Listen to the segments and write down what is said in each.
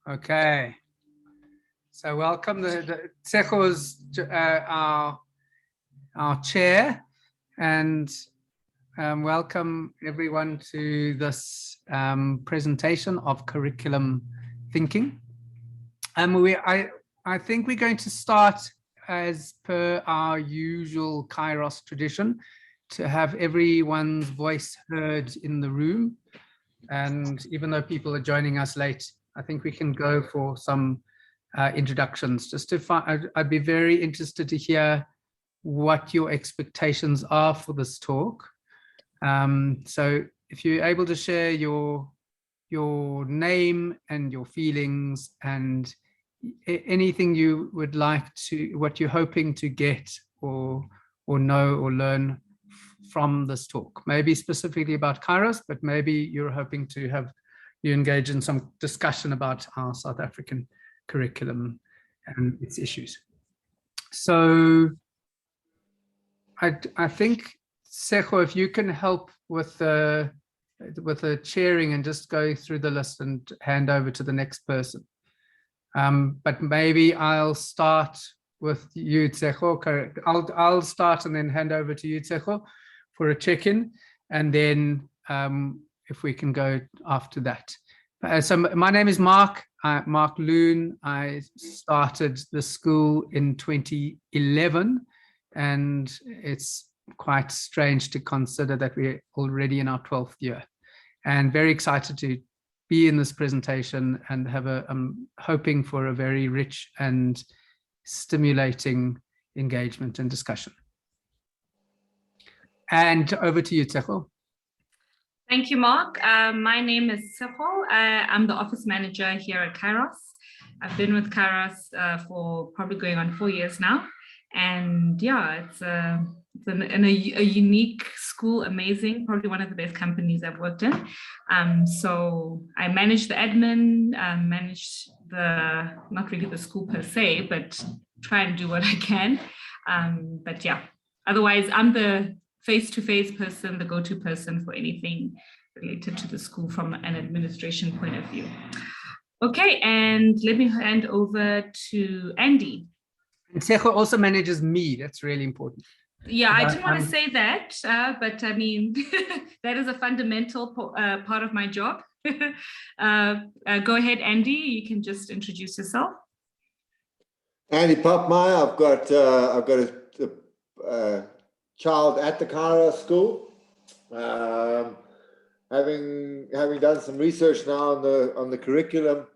Okay. So welcome. Tsecho is our chair, and welcome everyone to this presentation of curriculum thinking. I think we're going to start as per our usual Kairos tradition to have everyone's voice heard in the room. And even though people are joining us late, I think we can go for some introductions. Just to find, I'd be very interested to hear what your expectations are for this talk. So if you're able to share your name and your feelings and anything you would like to, what you're hoping to get or know or learn from this talk, maybe specifically about Kairos, but maybe you're hoping to have you engage in some discussion about our South African curriculum and its issues. So I think, Secho, if you can help with the chairing and just go through the list and hand over to the next person. But maybe I'll start with you, Tsecho. I'll start and then hand over to you, Tsecho, for a check-in, and then if we can go after that. So my name is Mark Loon. I started the school in 2011, and it's quite strange to consider that we're already in our 12th year, and very excited to be in this presentation and I'm hoping for a very rich and stimulating engagement and discussion. And over to you, Tsecho. Thank you, Mark. My name is Tsecho. I'm the office manager here at Kairos. I've been with Kairos for probably going on 4 years now. And yeah, it's a unique school, amazing, probably one of the best companies I've worked in. So I manage the admin, manage not really the school per se, but try and do what I can. But yeah, otherwise I'm the face-to-face person, the go-to person for anything related to the school from an administration point of view. Okay, and let me hand over to Andy. And Tsecho also manages me. That's really important. Yeah, I didn't want to say that, but I mean, that is a fundamental part of my job. Go ahead, Andy. You can just introduce yourself. Andy Popmeyer. I've got a child at the Kairos School. Having done some research now on the curriculum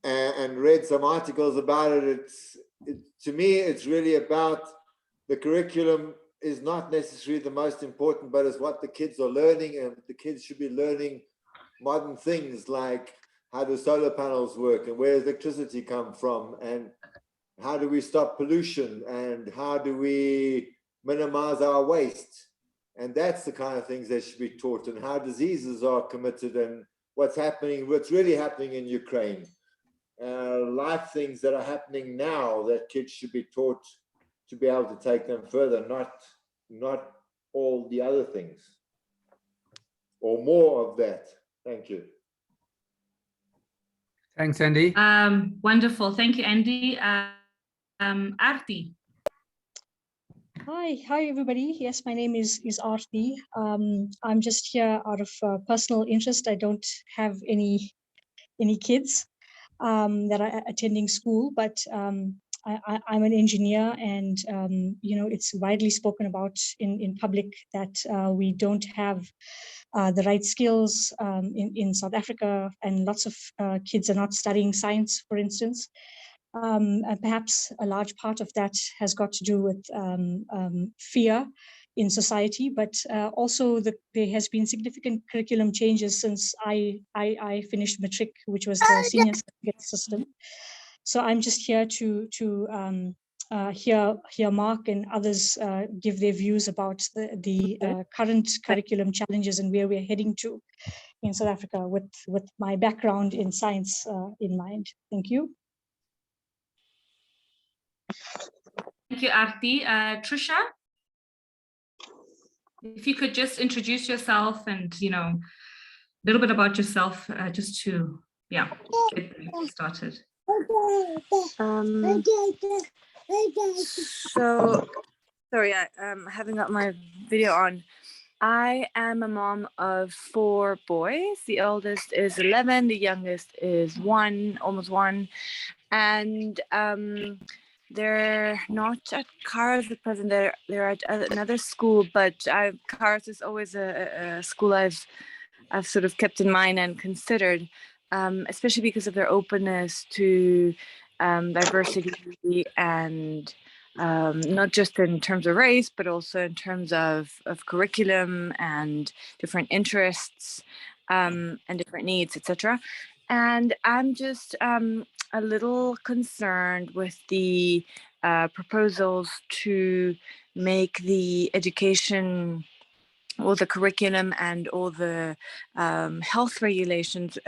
and read some articles about it, to me, it's really about the curriculum is not necessarily the most important, but it's what the kids are learning, and the kids should be learning modern things like how do solar panels work and where does electricity come from and how do we stop pollution and how do we minimize our waste. And that's the kind of things that should be taught, and how diseases are committed and what's really happening in Ukraine. Life things that are happening now that kids should be taught to be able to take them further, not all the other things, or more of that. Thank you. Thanks, Andy. Wonderful. Thank you, Andy. Arti. Hi, everybody. Yes, my name is Arti. I'm just here out of personal interest. I don't have any kids that are attending school, but I'm an engineer, and it's widely spoken about in public that we don't have the right skills in South Africa, and lots of kids are not studying science, for instance. And perhaps a large part of that has got to do with fear in society, but also there has been significant curriculum changes since I finished matric, which was the senior certificate system. So I'm just here to hear Mark and others give their views about the current curriculum challenges and where we're heading to in South Africa with my background in science in mind. Thank you. Thank you, Arti. Trisha, if you could just introduce yourself and, a little bit about yourself, just to yeah, get started. So, sorry, I haven't got my video on. I am a mom of 4 boys. The oldest is 11, the youngest is 1, almost 1. And they're not at Kairos at present. They're at another school, but Kairos is always a school I've sort of kept in mind and considered, especially because of their openness to diversity and not just in terms of race, but also in terms of curriculum and different interests and different needs, etc. And I'm just a little concerned with the proposals to make the education, all the curriculum and all the health regulations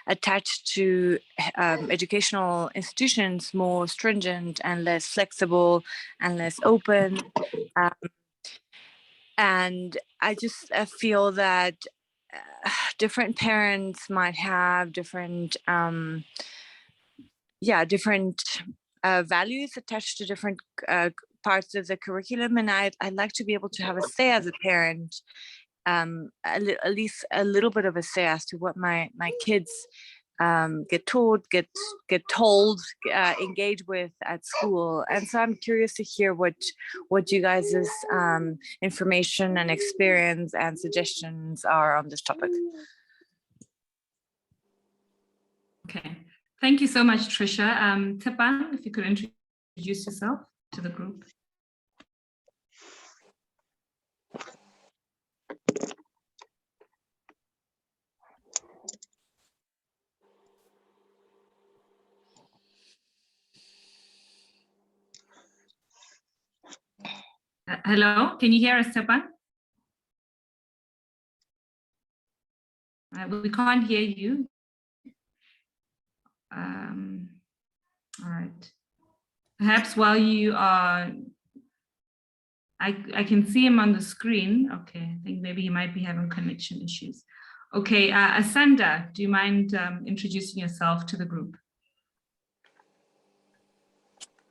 attached to educational institutions more stringent and less flexible and less open. And I just feel that different parents might have different different values attached to different parts of the curriculum, and I'd like to be able to have a say as a parent, at least a little bit of a say as to what my kids get taught, get told, engage with at school. And so I'm curious to hear what you guys' information and experience and suggestions are on this topic. Okay, thank you so much, Trisha. Tepan, if you could introduce yourself to the group. Hello, can you hear us, Tepan? We can't hear you. All right. Perhaps while you are, I can see him on the screen. Okay, I think maybe he might be having connection issues. Okay, Asanda, do you mind introducing yourself to the group?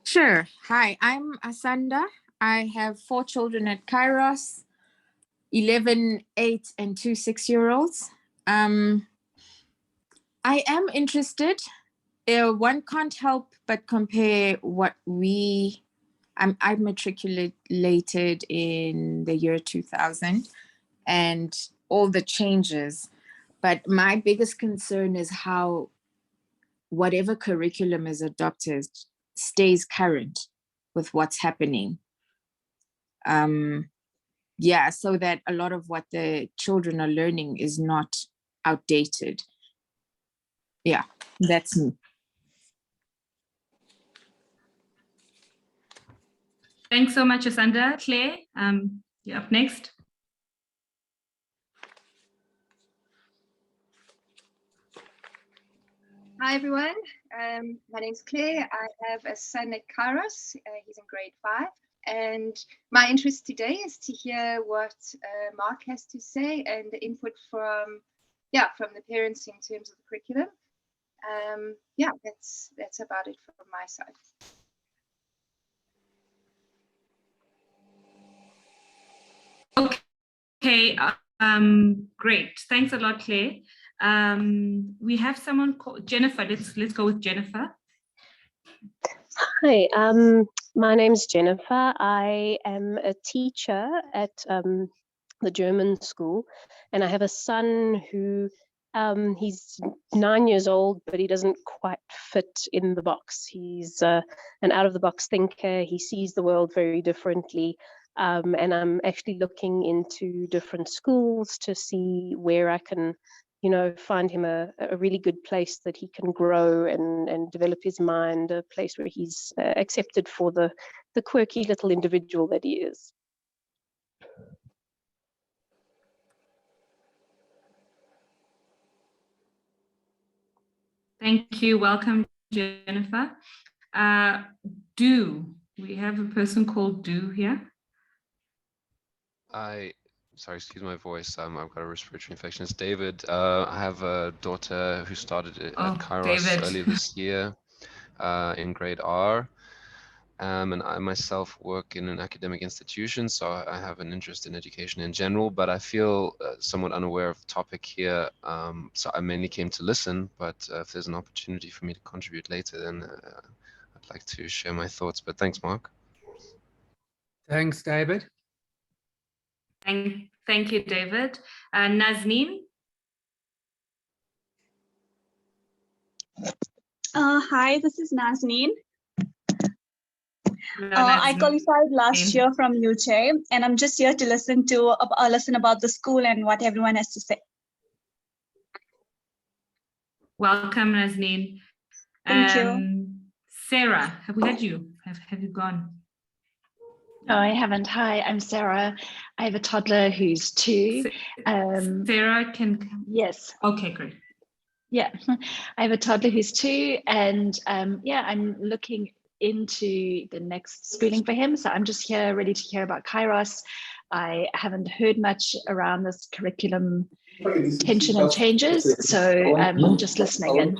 Sure. Hi, I'm Asanda. I have 4 children at Kairos, 11, 8, and 2 6-year-olds. I am interested. One can't help but compare what I matriculated in the year 2000 and all the changes. But my biggest concern is how whatever curriculum is adopted stays current with what's happening. So that a lot of what the children are learning is not outdated. Yeah, that's me. Thanks so much, Asanda. Claire, you're up next. Hi everyone, my name's Claire. I have a son at Kairos. He's in grade 5, and my interest today is to hear what Mark has to say and the input from the parents in terms of the curriculum. That's about it from my side. Okay, great. Thanks a lot, Claire. We have someone called Jennifer. Let's go with Jennifer. Hi, my name's Jennifer. I am a teacher at the German school, and I have a son who he's 9 years old, but he doesn't quite fit in the box. He's an out-of-the-box thinker. He sees the world very differently. And I'm actually looking into different schools to see where I can, find him a really good place that he can grow and develop his mind, a place where he's accepted for the quirky little individual that he is. Thank you. Welcome, Jennifer. Do we have a person called Do here? sorry, excuse my voice. I've got a respiratory infection. It's David. I have a daughter who started at Oh, Kairos David. earlier this year in grade R. And I myself work in an academic institution, so I have an interest in education in general, but I feel somewhat unaware of the topic here. So I mainly came to listen, but if there's an opportunity for me to contribute later, then I'd like to share my thoughts. But thanks, Mark. Thanks, David. Thank you, David. Nazneen? Hi, this is Nazneen. Hello, I Nazneen. qualified last year from UJ, and I'm just here to listen about the school and what everyone has to say. Welcome, Nazneen. Thank you. Sarah, have we had you? Have you gone? No, I haven't. Hi, I'm Sarah. I have a toddler who's 2. Sarah can... Yes. Okay, great. Yeah, I have a toddler who's 2, and yeah, I'm looking into the next schooling for him. So I'm just here ready to hear about Kairos. I haven't heard much around this curriculum tension and changes, so I'm just listening in.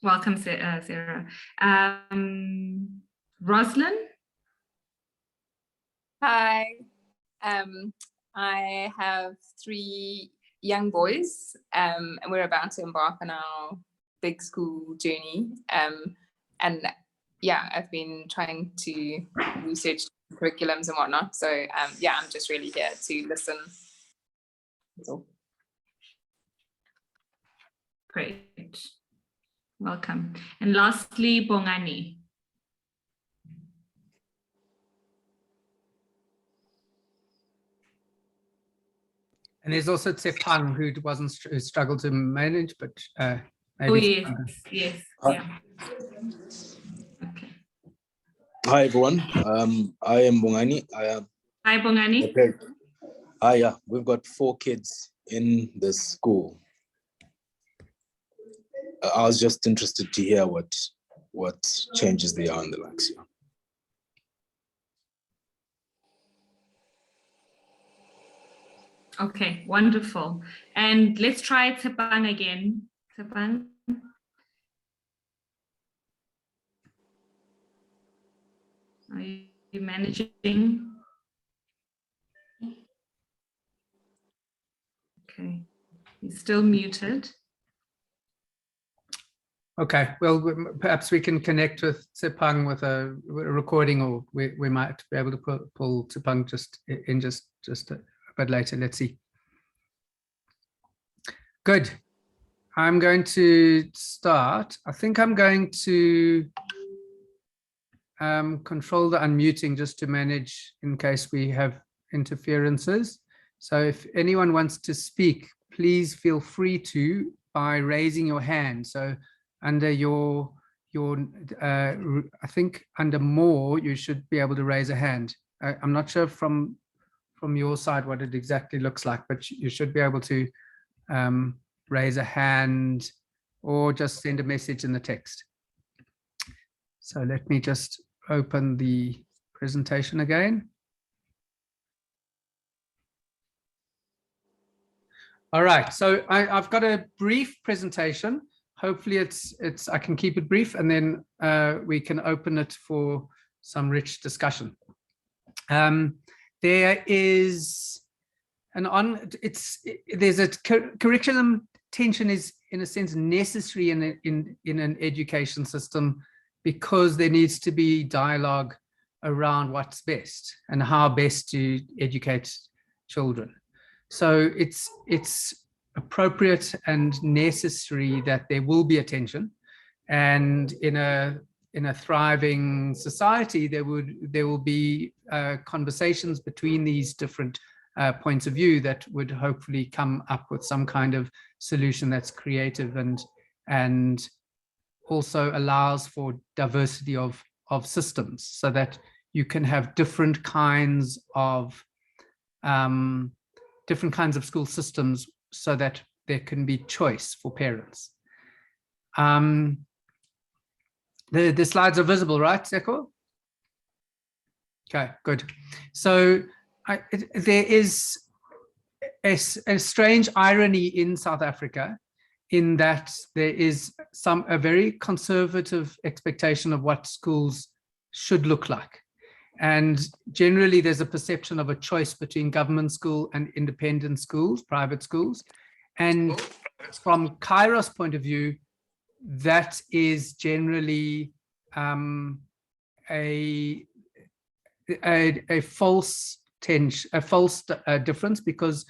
Welcome, Sarah. Roslyn? Hi. I have 3 young boys, and we're about to embark on our big school journey. And yeah, I've been trying to research curriculums and whatnot. So yeah, I'm just really here to listen. That's all. Great. Welcome. And lastly, Bongani. And there's also Tsepang, who struggled to manage, but Oh, maybe. yes. Hi. Yeah. Okay. Hi everyone. I am Bongani. Hi, Bongani. Okay. Hi, yeah. We've got 4 kids in the school. I was just interested to hear what changes there are in the likes here. Okay, wonderful. And let's try Tsepang again. Tsepang. Are you managing? Okay, he's still muted. Okay, well, perhaps we can connect with Tsepang with a recording, or we might be able to pull Tsepang just a bit later. Let's see. Good. I'm going to start. I think I'm going to control the unmuting just to manage in case we have interferences. So if anyone wants to speak, please feel free to by raising your hand. So under your I think under more, you should be able to raise a hand. I'm not sure from your side what it exactly looks like, but you should be able to raise a hand or just send a message in the text. So let me just open the presentation again. All right, so I've got a brief presentation. Hopefully I can keep it brief, and then we can open it for some rich discussion. There is there's a curriculum tension is in a sense necessary in an education system, because there needs to be dialogue around what's best and how best to educate children. So it's appropriate and necessary that there will be a tension, and in a thriving society there will be conversations between these different points of view that would hopefully come up with some kind of solution that's creative and also allows for diversity of systems, so that you can have different kinds of school systems, so that there can be choice for parents. The slides are visible, right, Seko? Okay, good. So there is a strange irony in South Africa, in that there is a very conservative expectation of what schools should look like. And generally there's a perception of a choice between government school and independent schools, private schools. And from Kairos' point of view, that is generally a false difference, because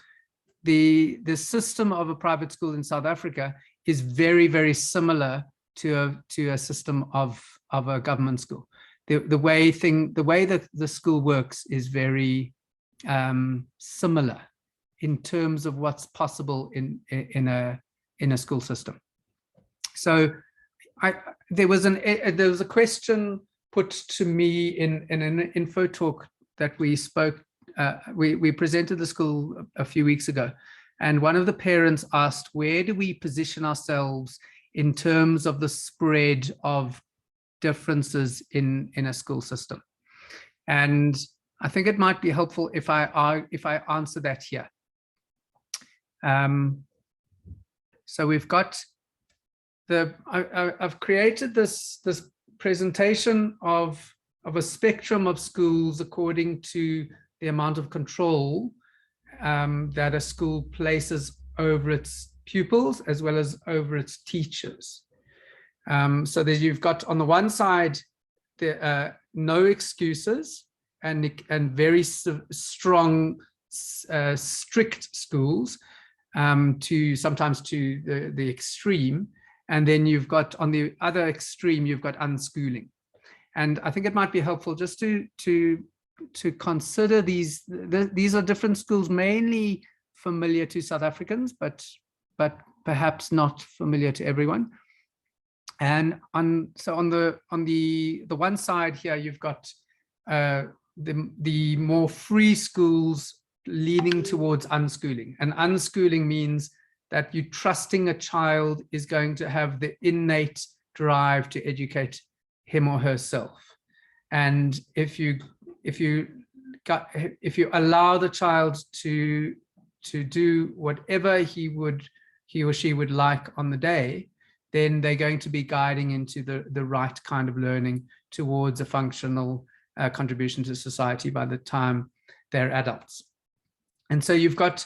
the system of a private school in South Africa is very, very similar to a system of a government school. The way that the school works is very similar in terms of what's possible in a school system. So there was a question put to me in an info talk that we spoke. We presented the school a few weeks ago, and one of the parents asked, where do we position ourselves in terms of the spread of differences in a school system? And I think it might be helpful if I answer that here. So we've got I've created this presentation of a spectrum of schools according to the amount of control that a school places over its pupils as well as over its teachers. So that you've got on the one side the no excuses and very strong, strict schools, sometimes to the extreme. And then you've got on the other extreme, you've got unschooling. And I think it might be helpful just to consider these are different schools, mainly familiar to South Africans, but perhaps not familiar to everyone. And on the one side here, you've got the more free schools leaning towards unschooling. And unschooling means that you're trusting a child is going to have the innate drive to educate him or herself. And if you allow the child to do whatever he or she would like on the day, then they're going to be guiding into the right kind of learning towards a functional contribution to society by the time they're adults. And so you've got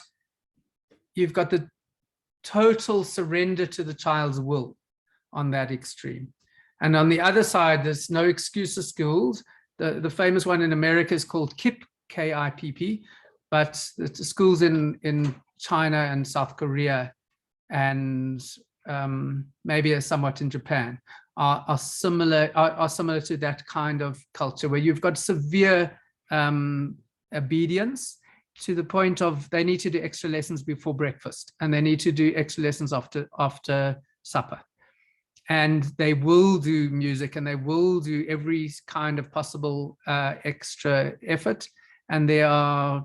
the total surrender to the child's will on that extreme. And on the other side, there's no excuses schools. The famous one in America is called KIPP, K-I-P-P, but the schools in China and South Korea and maybe somewhat in Japan are similar to that kind of culture, where you've got severe obedience to the point of they need to do extra lessons before breakfast, and they need to do extra lessons after supper. And they will do music, and they will do every kind of possible extra effort. And there are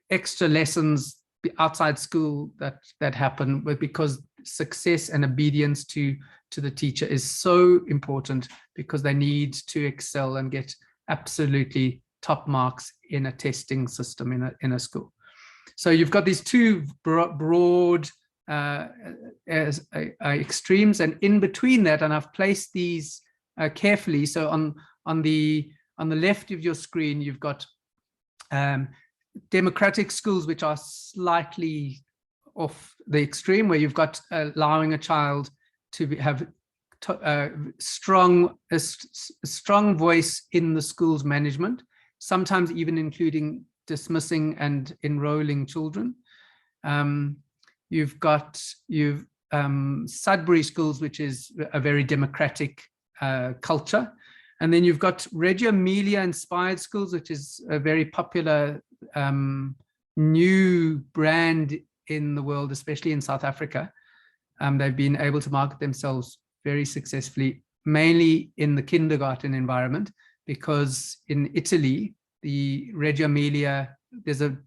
extra lessons outside school that happen, because success and obedience to the teacher is so important, because they need to excel and get absolutely top marks in a testing system in a school. So you've got these two broad extremes, and in between that, and I've placed these carefully. So on the left of your screen, you've got democratic schools, which are slightly off the extreme, where you've got allowing a child to have a strong voice in the school's management, sometimes even including dismissing and enrolling children. You've Sudbury schools, which is a very democratic culture. And then you've got Reggio Emilia inspired schools, which is a very popular new brand in the world, especially in South Africa. They've been able to market themselves very successfully, mainly in the kindergarten environment, because in Italy, the Reggio Emilia, there's a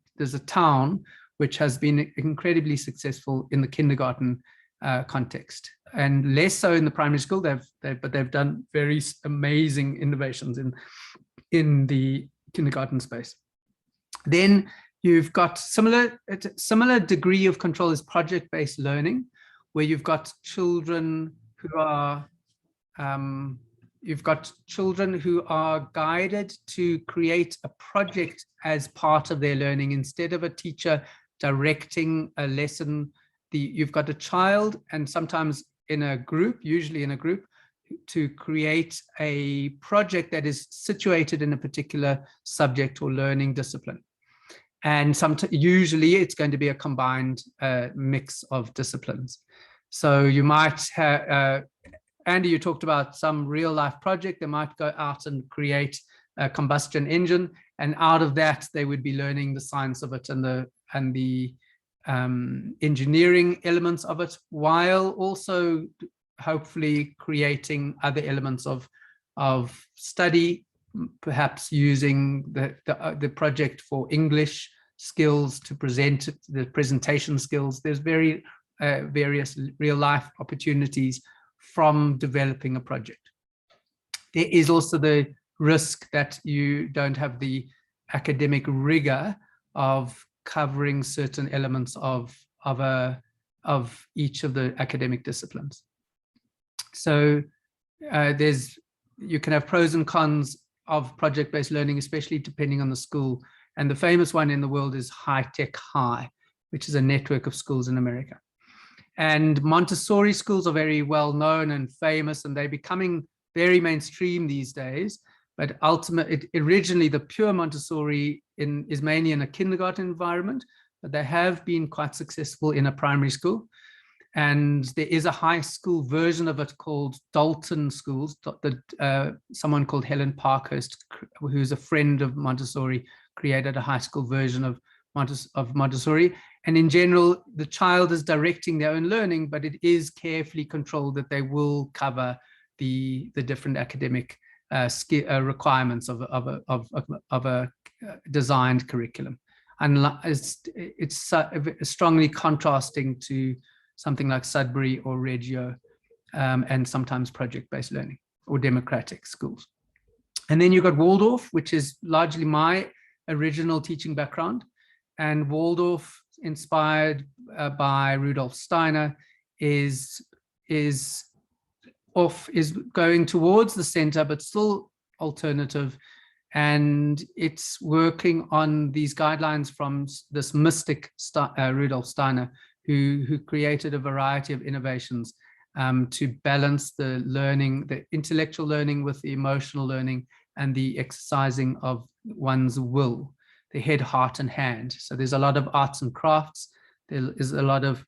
town which has been incredibly successful in the kindergarten context, and less so in the primary school. But they've done very amazing innovations in the kindergarten space. Then you've got similar degree of control is project-based learning, where you've got children who are guided to create a project as part of their learning instead of a teacher directing a lesson. You've got a child, and sometimes in a group, usually in a group, to create a project that is situated in a particular subject or learning discipline. And usually it's going to be a combined mix of disciplines. So you might have, Andy, you talked about some real life project. They might go out and create a combustion engine, and out of that they would be learning the science of it and the engineering elements of it, while also hopefully creating other elements of study, perhaps using the project for English skills to present the presentation skills. There's various real life opportunities from developing a project. There is also the risk that you don't have the academic rigor of covering certain elements of each of the academic disciplines. So you can have pros and cons of project-based learning, especially depending on the school. And the famous one in the world is High Tech High, which is a network of schools in America. And Montessori schools are very well known and famous, and they're becoming very mainstream these days. But originally the pure Montessori is mainly in a kindergarten environment, but they have been quite successful in a primary school. And there is a high school version of it called Dalton Schools. Someone called Helen Parkhurst, who's a friend of Montessori, created a high school version of Montessori. And in general, the child is directing their own learning, but it is carefully controlled that they will cover the different academic requirements of a designed curriculum. And it's strongly contrasting to something like Sudbury or Reggio, and sometimes project-based learning or democratic schools. And then you've got Waldorf, which is largely my original teaching background. And Waldorf, inspired by Rudolf Steiner, is going towards the center, but still alternative. And it's working on these guidelines from this mystic Rudolf Steiner, who created a variety of innovations to balance the learning, the intellectual learning with the emotional learning and the exercising of one's will, the head, heart, and hand. So there's a lot of arts and crafts. There is a lot of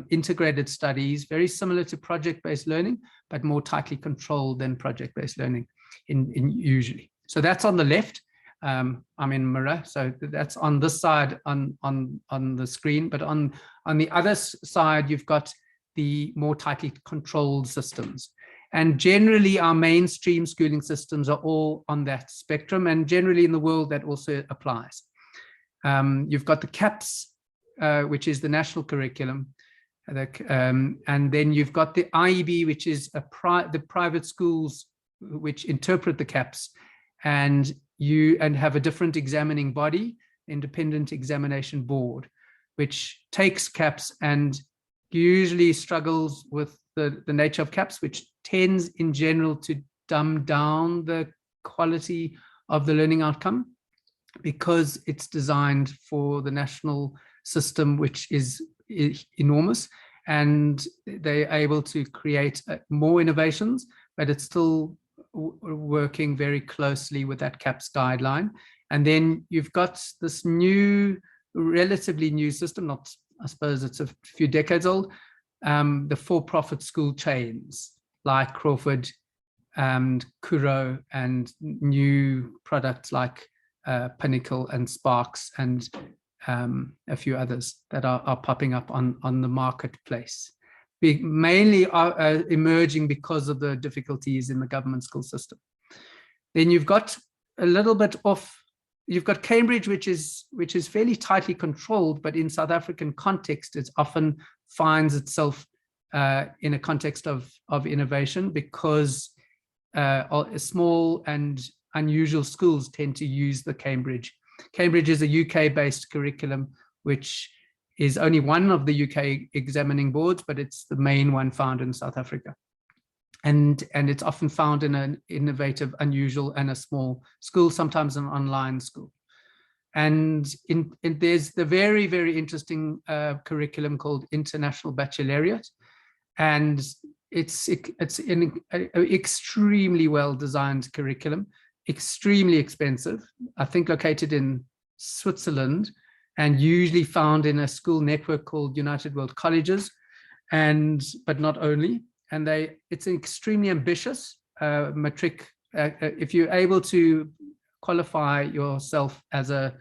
integrated studies, very similar to project-based learning, but more tightly controlled than project-based learning usually. So that's on the left. I'm in mirror, so that's on this side on the screen. But on the other side, you've got the more tightly controlled systems. And generally, our mainstream schooling systems are all on that spectrum. And generally in the world, that also applies. You've got the CAPS, which is the national curriculum. And then you've got the IEB, which is the private schools which interpret the CAPS and have a different examining body, independent examination board, which takes CAPS and usually struggles with the nature of CAPS, which tends in general to dumb down the quality of the learning outcome because it's designed for the national system, which is enormous, and they're able to create more innovations, but it's still working very closely with that CAPS guideline. And then you've got this new, relatively new system, I suppose it's a few decades old, the for-profit school chains like Crawford and Kuro, and new products like Pinnacle and Sparks and a few others that are popping up on the marketplace. Mainly are emerging because of the difficulties in the government school system. Then you've got a little bit you've got Cambridge, which is fairly tightly controlled, but in South African context, it often finds itself in a context of innovation because small and unusual schools tend to use the Cambridge. Cambridge is a UK-based curriculum, which is only one of the UK examining boards, but it's the main one found in South Africa. And it's often found in an innovative, unusual, and a small school, sometimes an online school. And there's the very, very interesting curriculum called International Baccalaureate. And it's an extremely well-designed curriculum, extremely expensive, I think located in Switzerland, and usually found in a school network called United World Colleges, but not only. And it's extremely ambitious matric. If you're able to qualify yourself as a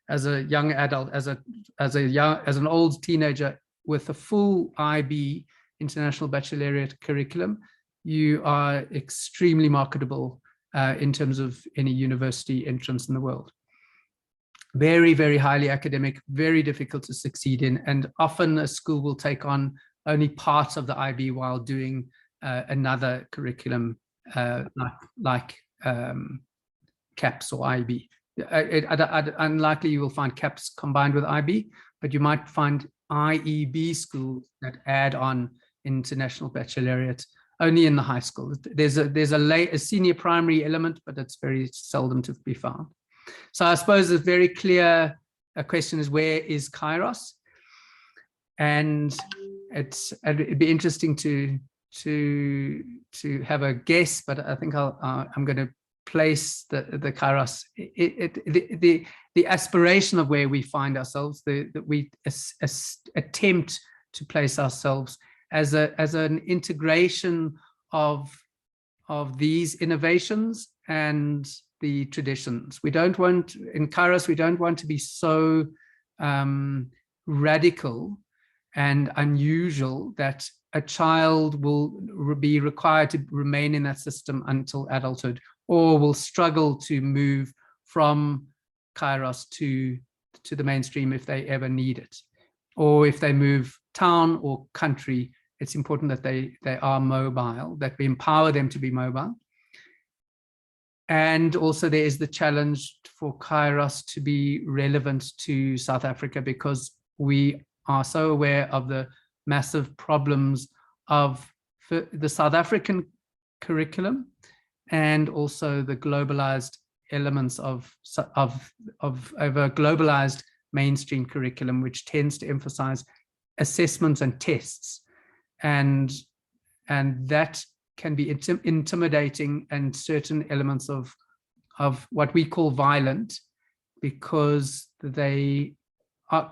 young adult, as an old teenager with a full IB, International Baccalaureate curriculum, you are extremely marketable in terms of any university entrance in the world. Very, very highly academic, very difficult to succeed in, and often a school will take on only parts of the IB while doing another curriculum like CAPS or IB. Unlikely you will find CAPS combined with IB, but you might find IEB schools that add on International Baccalaureate only in the high school. There's a senior primary element, but it's very seldom to be found. So I suppose a very clear question is, where is Kairos? And it'd be interesting to have a guess, but I think I'm going to place the Kairos, the aspiration of where we find ourselves, that we attempt to place ourselves as an integration of these innovations and the traditions. We don't want, in Kairos, we don't want to be so radical and unusual that a child will be required to remain in that system until adulthood, or will struggle to move from Kairos to the mainstream if they ever need it. Or if they move town or country, it's important that they are mobile, that we empower them to be mobile. And also there is the challenge for Kairos to be relevant to South Africa, because we are so aware of the massive problems of the South African curriculum, and also the globalized elements of a globalized mainstream curriculum, which tends to emphasize assessments and tests, and that can be intimidating, and certain elements of what we call violent, because they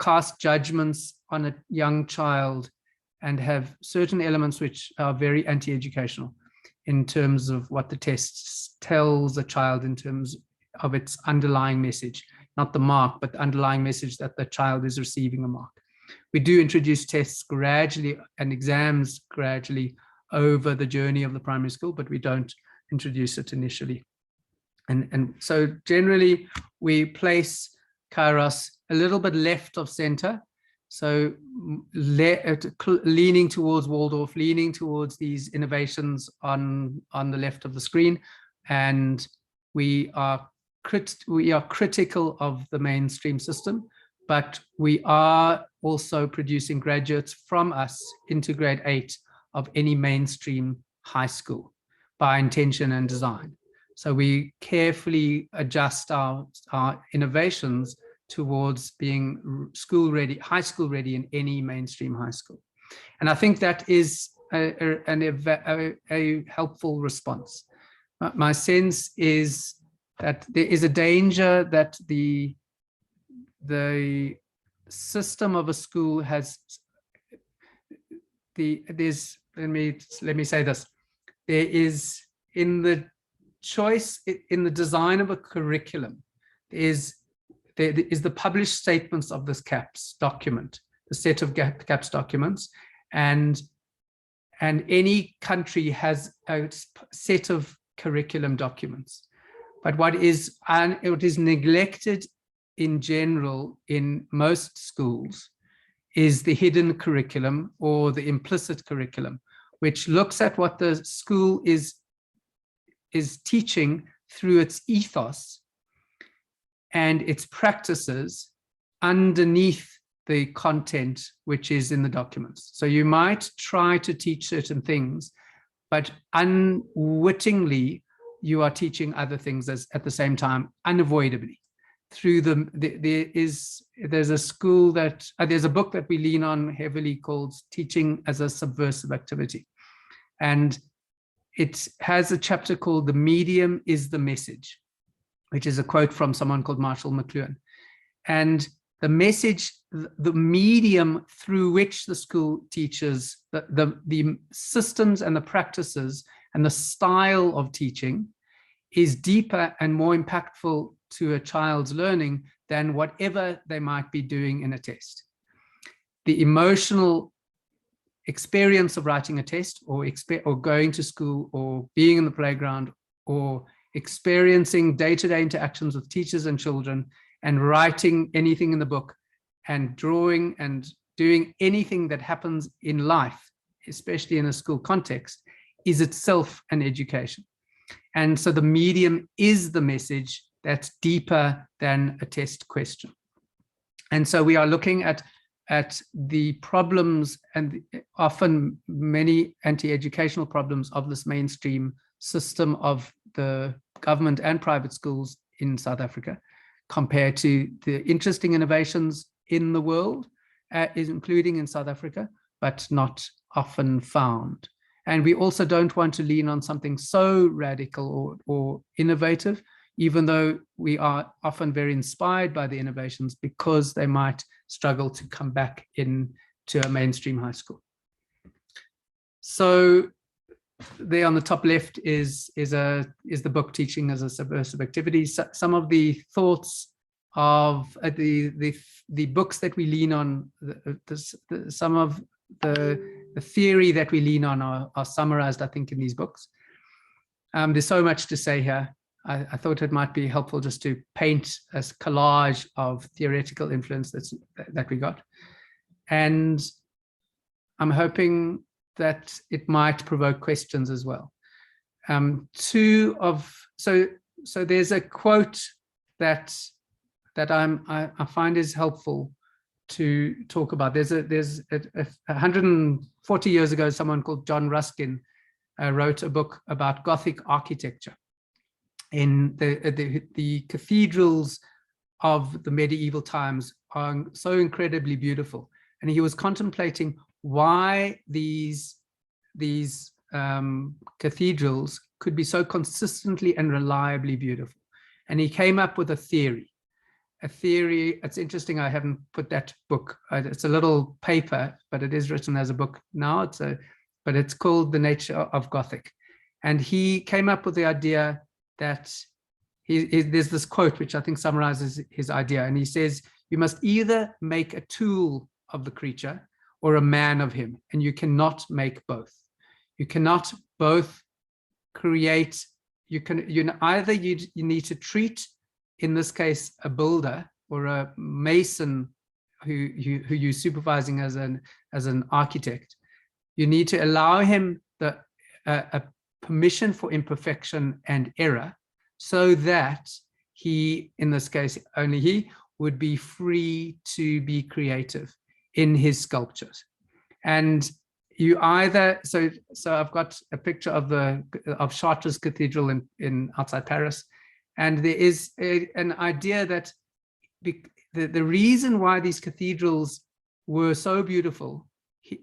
cast judgments on a young child and have certain elements which are very anti-educational in terms of what the test tells a child in terms of its underlying message, not the mark, but the underlying message that the child is receiving a mark. We do introduce tests gradually and exams gradually over the journey of the primary school, but we don't introduce it initially. And so generally we place Kairos a little bit left of center. So leaning towards Waldorf, leaning towards these innovations on the left of the screen. And we are critical of the mainstream system, but we are also producing graduates from us into grade 8 of any mainstream high school by intention and design. So we carefully adjust our innovations towards being school ready, high school ready in any mainstream high school. And I think that is a helpful response. My sense is that there is a danger that the system of a school has let me say this, there is, in the choice, in the design of a curriculum, there is the published statements of this CAPS document, the set of CAPS documents, and any country has a set of curriculum documents. But what is neglected in general in most schools is the hidden curriculum, or the implicit curriculum, which looks at what the school is teaching through its ethos and its practices underneath the content which is in the documents. So you might try to teach certain things, but unwittingly you are teaching other things at the same time, unavoidably. Through there's a school that there's a book that we lean on heavily called Teaching as a Subversive Activity, and it has a chapter called "The Medium is the Message," which is a quote from someone called Marshall McLuhan. And the message, the medium through which the school teaches, the systems and the practices and the style of teaching is deeper and more impactful to a child's learning than whatever they might be doing in a test. The emotional experience of writing a test or going to school or being in the playground or experiencing day-to-day interactions with teachers and children and writing anything in the book and drawing and doing anything that happens in life, especially in a school context, is itself an education. And so the medium is the message that's deeper than a test question. And so we are looking at the problems and often many anti-educational problems of this mainstream system of the government and private schools in South Africa, compared to the interesting innovations in the world, including in South Africa, but not often found. And we also don't want to lean on something so radical or innovative, even though we are often very inspired by the innovations, because they might struggle to come back into a mainstream high school. So there on the top left is the book Teaching as a Subversive Activity. So some of the thoughts of the books that we lean on, some of the theory that we lean on are summarized, I think, in these books. There's so much to say here. I thought it might be helpful just to paint a collage of theoretical influence that we got. And I'm hoping that it might provoke questions as well. So there's a quote that I find is helpful to talk about. There's 140 years ago, someone called John Ruskin wrote a book about Gothic architecture. In the cathedrals of the medieval times are so incredibly beautiful, and he was contemplating why these cathedrals could be so consistently and reliably beautiful. And he came up with a theory. It's interesting, I haven't put that book, it's a little paper, but it is written as a book now. But it's called The Nature of Gothic. And he came up with the idea that there's this quote which I think summarizes his idea. And he says, you must either make a tool of the creature or a man of him, and you cannot make both. You cannot both create. You need to treat, in this case, a builder or a mason who you're supervising as an architect. You need to allow him a permission for imperfection and error, so that he, in this case, only he, would be free to be creative in his sculptures. And you either, so I've got a picture of Chartres Cathedral in outside Paris, and there is an idea that the reason why these cathedrals were so beautiful,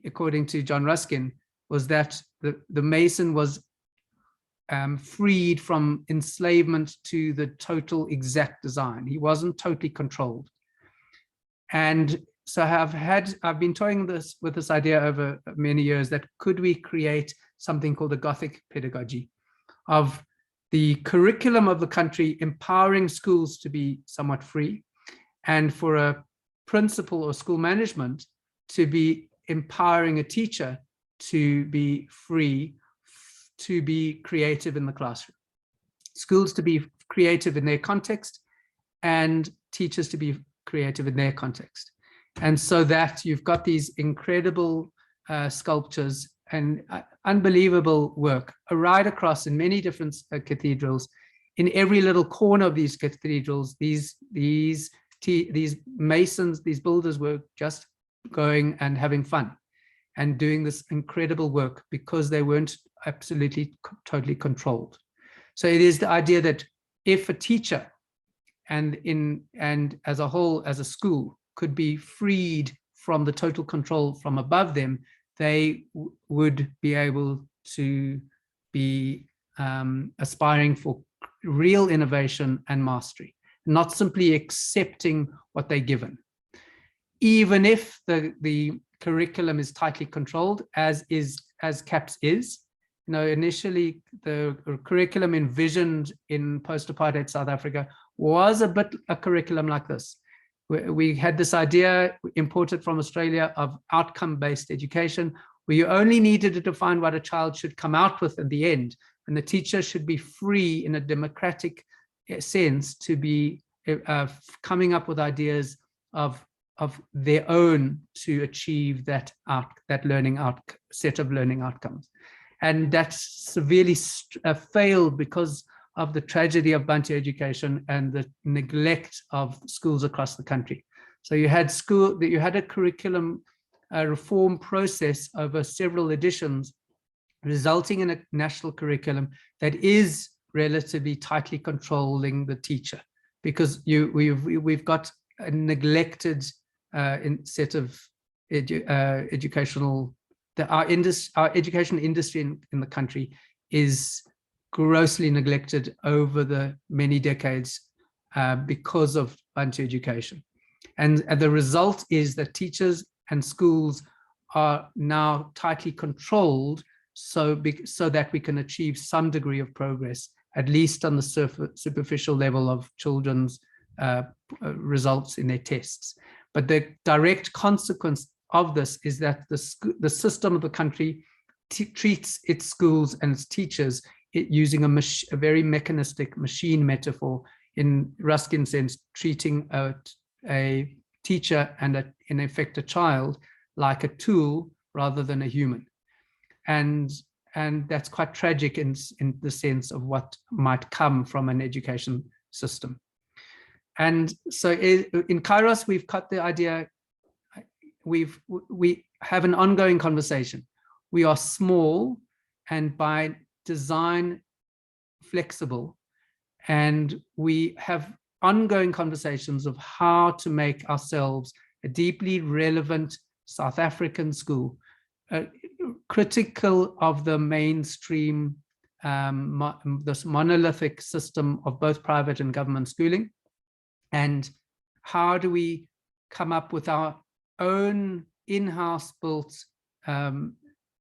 according to John Ruskin, was that the mason was freed from enslavement to the total exact design. He wasn't totally controlled. And so I've been toying with this idea over many years, that could we create something called a Gothic pedagogy of the curriculum of the country, empowering schools to be somewhat free, and for a principal or school management to be empowering a teacher to be free, to be creative in the classroom. Schools to be creative in their context, and teachers to be creative in their context. And so that you've got these incredible sculptures and unbelievable work right across in many different cathedrals in every little corner of these cathedrals, these masons, these builders were just going and having fun and doing this incredible work because they weren't absolutely totally controlled. So it is the idea that if a teacher and as a whole, as a school, could be freed from the total control from above them, they would be able to be aspiring for real innovation and mastery, not simply accepting what they're given. Even if the curriculum is tightly controlled, as CAPS is. You know, initially the curriculum envisioned in post-apartheid South Africa was a bit a curriculum like this. We had this idea imported from Australia of outcome-based education, where you only needed to define what a child should come out with in the end, and the teacher should be free in a democratic sense to be coming up with ideas of their own to achieve that set of learning outcomes. And that severely failed because of the tragedy of Bantu education and the neglect of schools across the country. So you had a curriculum reform process over several editions, resulting in a national curriculum that is relatively tightly controlling the teacher, because we've got a neglected set of educational. Our education industry in the country is grossly neglected over the many decades because of Bantu education. And the result is that teachers and schools are now tightly controlled so that we can achieve some degree of progress, at least on the superficial level of children's results in their tests. But the direct consequence of this is that the system of the country treats its schools and its teachers using a very mechanistic machine metaphor, in Ruskin's sense, treating a teacher and in effect a child like a tool rather than a human. And that's quite tragic in the sense of what might come from an education system. And so in Kairos, we've cut the idea, we have an ongoing conversation. We are small and by design flexible, and we have ongoing conversations of how to make ourselves a deeply relevant South African school, critical of the mainstream, this monolithic system of both private and government schooling. And how do we come up with our own in-house built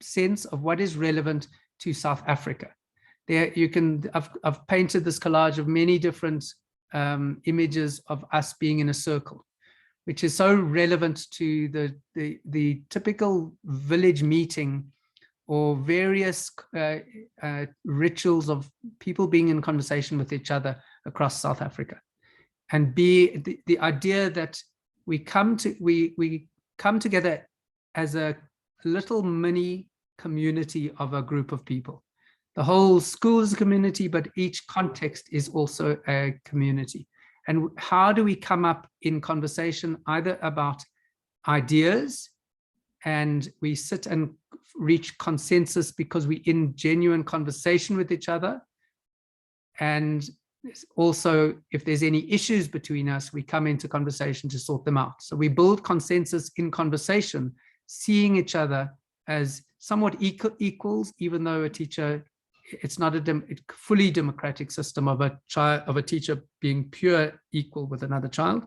sense of what is relevant to South Africa? There you can, I've painted this collage of many different images of us being in a circle, which is so relevant to the typical village meeting or various rituals of people being in conversation with each other across South Africa. And the idea that we come together as a little mini community of a group of people. The whole school is a community, but each context is also a community. And how do we come up in conversation either about ideas, and we sit and reach consensus because we're in genuine conversation with each other, and also if there's any issues between us, we come into conversation to sort them out. So we build consensus in conversation, seeing each other as somewhat equals, even though a teacher, it's not a fully democratic system of a teacher being pure equal with another child.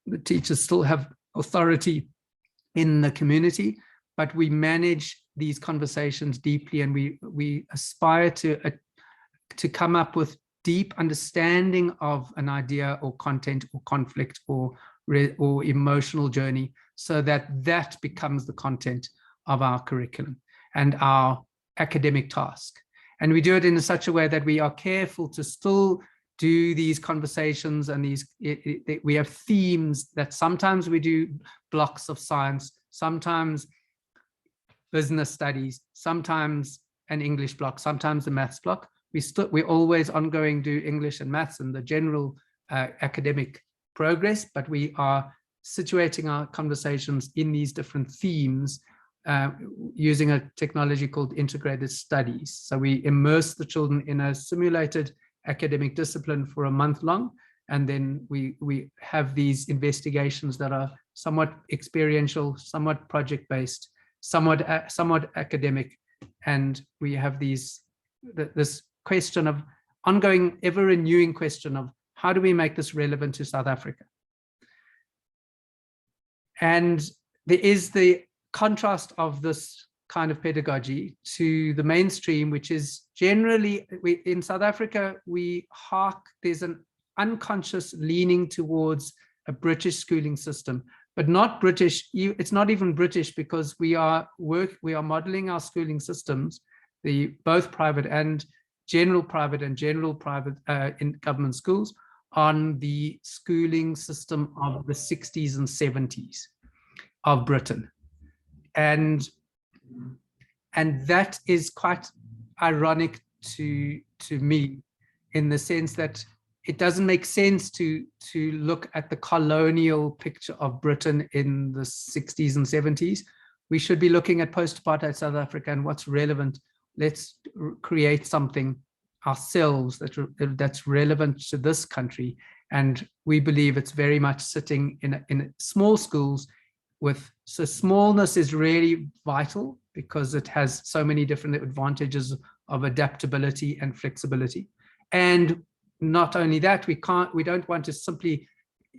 The teachers still have authority in the community, but we manage these conversations deeply, and we aspire to come up with deep understanding of an idea or content or conflict or emotional journey, so that becomes the content of our curriculum and our academic task. And we do it in such a way that we are careful to still do these conversations, and we have themes that sometimes we do blocks of science, sometimes business studies, sometimes an English block, sometimes a maths block, we always ongoing do English and maths and the general academic progress, but we are situating our conversations in these different themes using a technology called integrated studies. So we immerse the children in a simulated academic discipline for a month long, and then we have these investigations that are somewhat experiential, somewhat project-based, somewhat academic, and we have this question of ongoing, ever-renewing question of how do we make this relevant to South Africa? And there is the contrast of this kind of pedagogy to the mainstream, which is generally, in South Africa, there's an unconscious leaning towards a British schooling system, but not British. It's not even British, because we are modeling our schooling systems, both private and general private in government schools, on the schooling system of the 60s and 70s of Britain. And that is quite ironic to me, in the sense that it doesn't make sense to look at the colonial picture of Britain in the 60s and 70s. We should be looking at post-apartheid South Africa and what's relevant. Let's create something ourselves that's relevant to this country. And we believe it's very much sitting in small schools so smallness is really vital, because it has so many different advantages of adaptability and flexibility. And not only that, we don't want to simply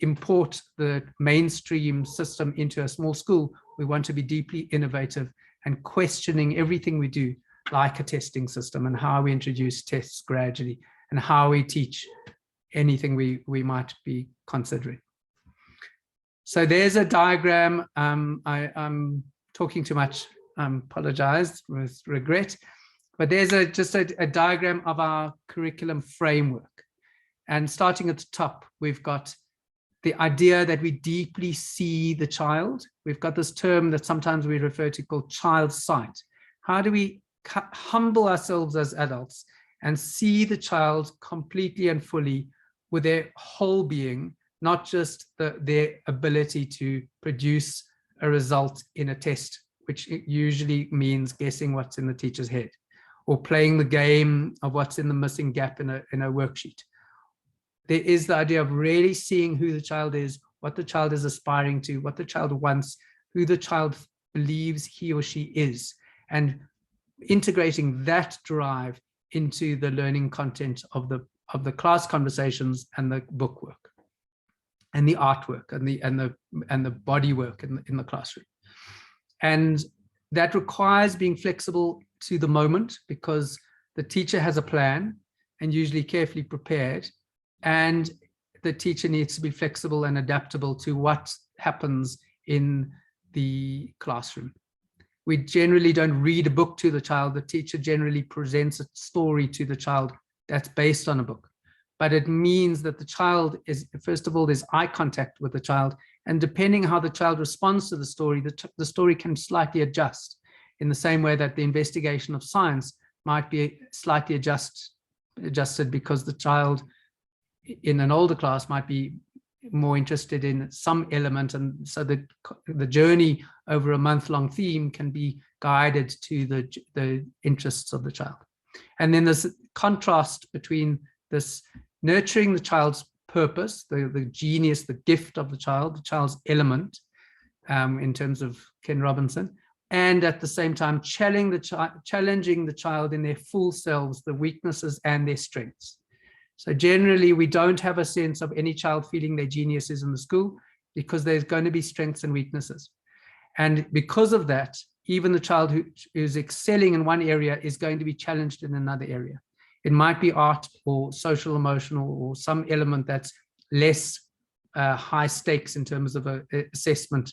import the mainstream system into a small school. We want to be deeply innovative and questioning everything we do, like a testing system, and how we introduce tests gradually, and how we teach anything we might be considering. So there's a diagram. I'm talking too much, apologize with regret, but there's just a diagram of our curriculum framework. And starting at the top, we've got the idea that we deeply see the child. We've got this term that sometimes we refer to called child sight. How do we humble ourselves as adults and see the child completely and fully with their whole being, not just their ability to produce a result in a test, which usually means guessing what's in the teacher's head, or playing the game of what's in the missing gap in a worksheet. There is the idea of really seeing who the child is, what the child is aspiring to, what the child wants, who the child believes he or she is, and integrating that drive into the learning content of the class conversations and the book work and the artwork and the body work in the classroom. And that requires being flexible to the moment, because the teacher has a plan and usually carefully prepared, and the teacher needs to be flexible and adaptable to what happens in the classroom. We generally don't read a book to the child. The teacher generally presents a story to the child that's based on a book. But it means that the child is, first of all, there's eye contact with the child. And depending how the child responds to the story can slightly adjust, in the same way that the investigation of science might be slightly adjusted because the child in an older class might be more interested in some element, and so the journey over a month-long theme can be guided to the interests of the child. And then there's a contrast between this nurturing the child's purpose, the genius, the gift of the child's element, in terms of Ken Robinson, and at the same time challenging the child in their full selves, the weaknesses and their strengths. So generally, we don't have a sense of any child feeling their genius is in the school, because there's going to be strengths and weaknesses. And because of that, even the child who is excelling in one area is going to be challenged in another area. It might be art or social emotional or some element that's less high stakes in terms of an assessment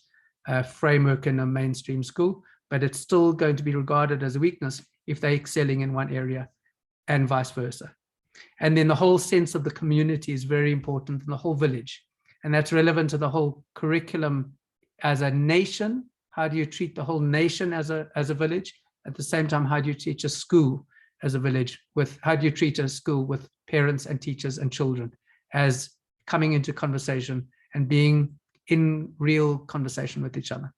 framework in a mainstream school, but it's still going to be regarded as a weakness if they're excelling in one area, and vice versa. And then the whole sense of the community is very important, and the whole village. And that's relevant to the whole curriculum as a nation. How do you treat the whole nation as a village? At the same time, how do you teach a school as a village? How do you treat a school with parents and teachers and children as coming into conversation and being in real conversation with each other?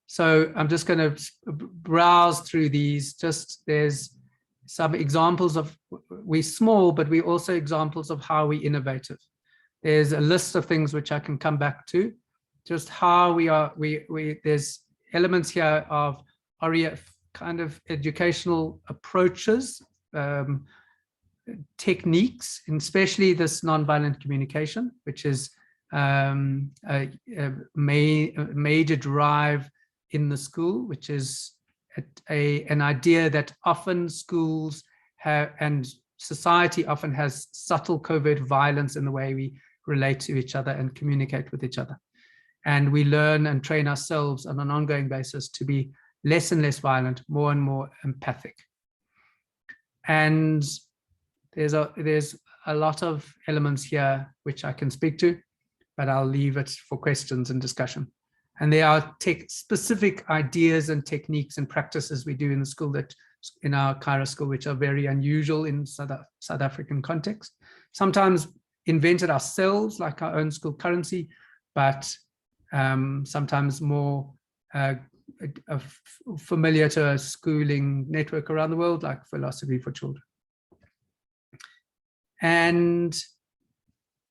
So I'm just going to browse through these. There's some examples of, we're small, but we're also examples of how we're innovative. There's a list of things which I can come back to, just how we are, there's elements here of kind of educational approaches, techniques, and especially this nonviolent communication, which is a major drive in the school, which is an idea that often schools have, and society often has, subtle covert violence in the way we relate to each other and communicate with each other. And we learn and train ourselves on an ongoing basis to be less and less violent, more and more empathic. And there's a lot of elements here which I can speak to, but I'll leave it for questions and discussion. And there are specific ideas and techniques and practices we do in the school, that in our Kairos School, which are very unusual in South African context. Sometimes invented ourselves, like our own school currency, but sometimes more familiar to a schooling network around the world, like Philosophy for Children. And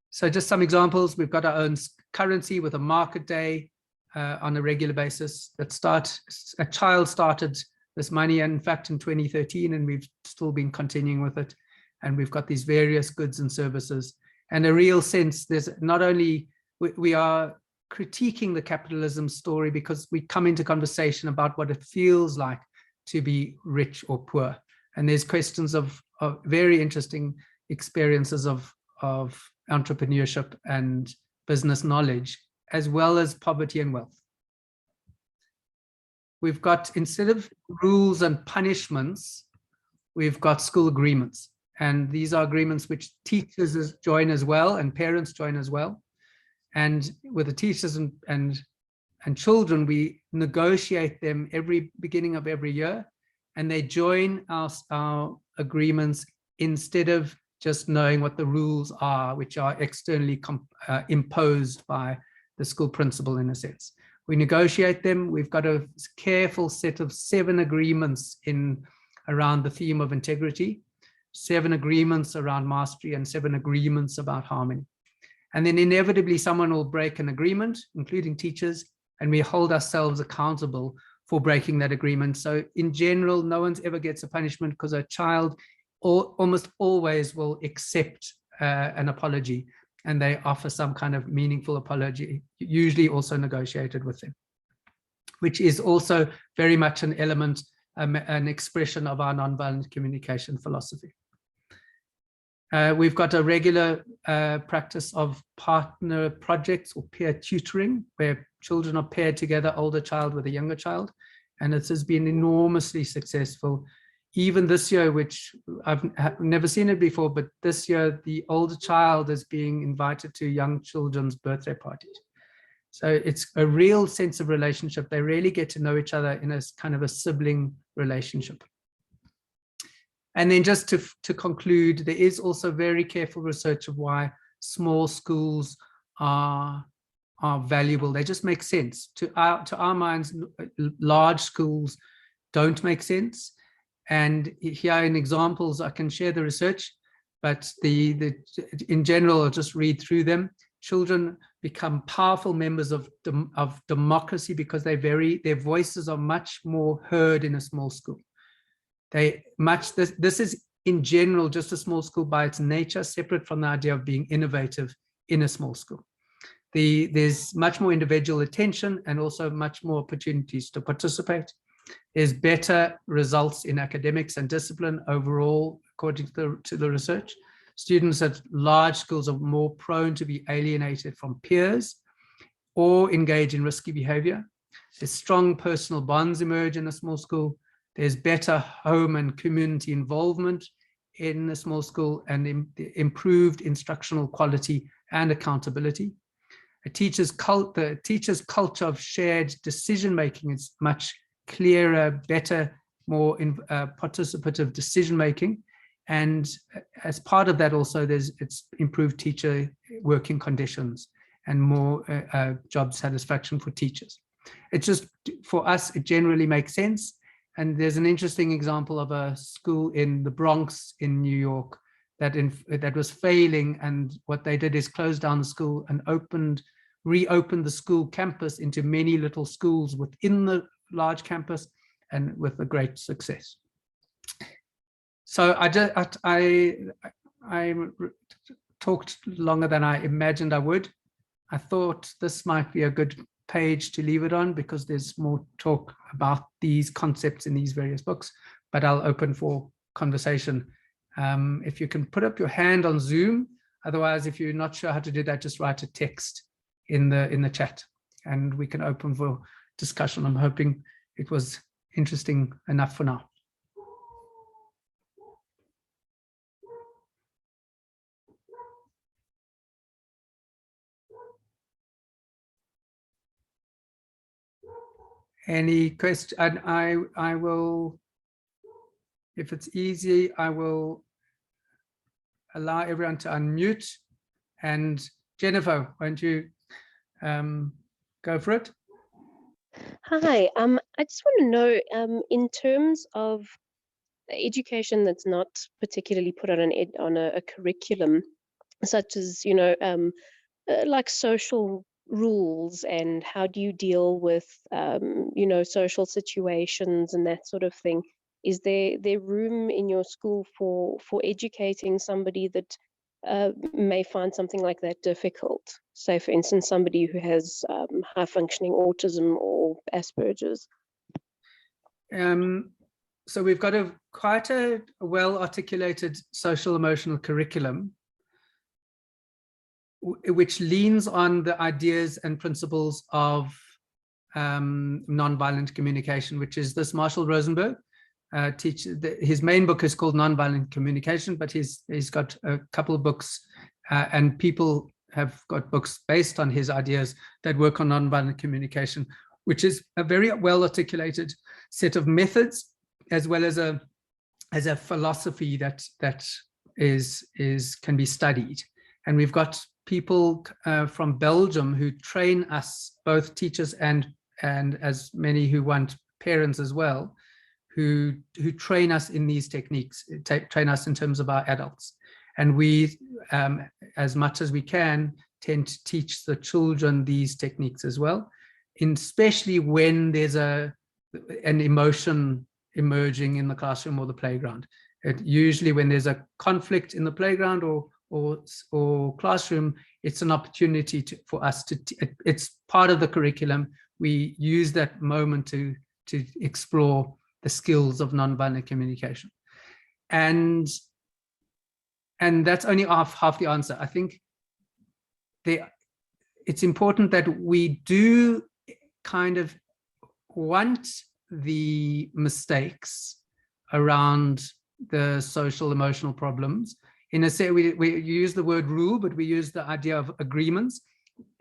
so just some examples. We've got our own currency with a market day on a regular basis. A child started this money, in fact, in 2013, and we've still been continuing with it. And we've got these various goods and services, and a real sense, there's not only, we are critiquing the capitalism story because we come into conversation about what it feels like to be rich or poor. And there's questions of very interesting experiences of entrepreneurship and business knowledge, as well as poverty and wealth. We've got, instead of rules and punishments, we've got school agreements. And these are agreements which teachers join as well, and parents join as well. And with the teachers and children, we negotiate them every beginning of every year, and they join our agreements instead of just knowing what the rules are, which are externally imposed by the school principal, in a sense. We negotiate them. We've got a careful set of 7 agreements around the theme of integrity, 7 agreements around mastery, and 7 agreements about harmony. And then inevitably someone will break an agreement, including teachers, and we hold ourselves accountable for breaking that agreement. So in general, no one ever gets a punishment, because a child almost always will accept an apology, and they offer some kind of meaningful apology, usually also negotiated with them, which is also very much an element, an expression of our nonviolent communication philosophy. We've got a regular practice of partner projects or peer tutoring, where children are paired together, older child with a younger child, and it has been enormously successful. Even this year, which I've never seen it before, but this year the older child is being invited to young children's birthday parties. So it's a real sense of relationship. They really get to know each other in a kind of a sibling relationship. And then just to conclude, there is also very careful research of why small schools are valuable. They just make sense. To our minds, large schools don't make sense. And here in examples, I can share the research, but in general, I'll just read through them. Children become powerful members of democracy because their voices are much more heard in a small school. This is in general just a small school by its nature, separate from the idea of being innovative in a small school. There's much more individual attention and also much more opportunities to participate. There's better results in academics and discipline overall, according to the research. Students at large schools are more prone to be alienated from peers or engage in risky behavior. There's strong personal bonds emerge in a small school. There's better home and community involvement in a small school, and improved instructional quality and accountability. The teacher's culture of shared decision-making is much clearer, better more participative decision making. And as part of that also, it's improved teacher working conditions and more job satisfaction for teachers. It's just, for us, it generally makes sense. And there's an interesting example of a school in the Bronx in New York that was failing, and what they did is close down the school and reopened the school campus into many little schools within the large campus, and with a great success. So I talked longer than I imagined I would. I thought this might be a good page to leave it on, because there's more talk about these concepts in these various books, but I'll open for conversation. If you can put up your hand on Zoom, otherwise, if you're not sure how to do that, just write a text in the chat and we can open for discussion. I'm hoping it was interesting enough for now. Any question? I will, if it's easy, I will allow everyone to unmute. And Jennifer, why don't you go for it? Hi, I just want to know, in terms of education that's not particularly put on a curriculum, such as, like social rules, and how do you deal with, social situations and that sort of thing. Is there room in your school for educating somebody that may find something like that difficult? Say, for instance, somebody who has high functioning autism or Asperger's. So we've got quite a well-articulated social emotional curriculum, which leans on the ideas and principles of nonviolent communication, which is this Marshall Rosenberg teacher. His main book is called Nonviolent Communication, but he's got a couple of books, and people have got books based on his ideas that work on nonviolent communication, which is a very well-articulated set of methods, as well as a philosophy that can be studied. And we've got people from Belgium who train us, both teachers and as many who want parents as well, who train us in these techniques, train us in terms of our adults. And we, as much as we can, tend to teach the children these techniques as well, especially when there's an emotion emerging in the classroom or the playground. Usually when there's a conflict in the playground or classroom, it's an opportunity for us to, it's part of the curriculum. We use that moment to explore the skills of nonviolent communication. And that's only half the answer. I think it's important that we do kind of want the mistakes around the social emotional problems. In a sense, we use the word rule, but we use the idea of agreements.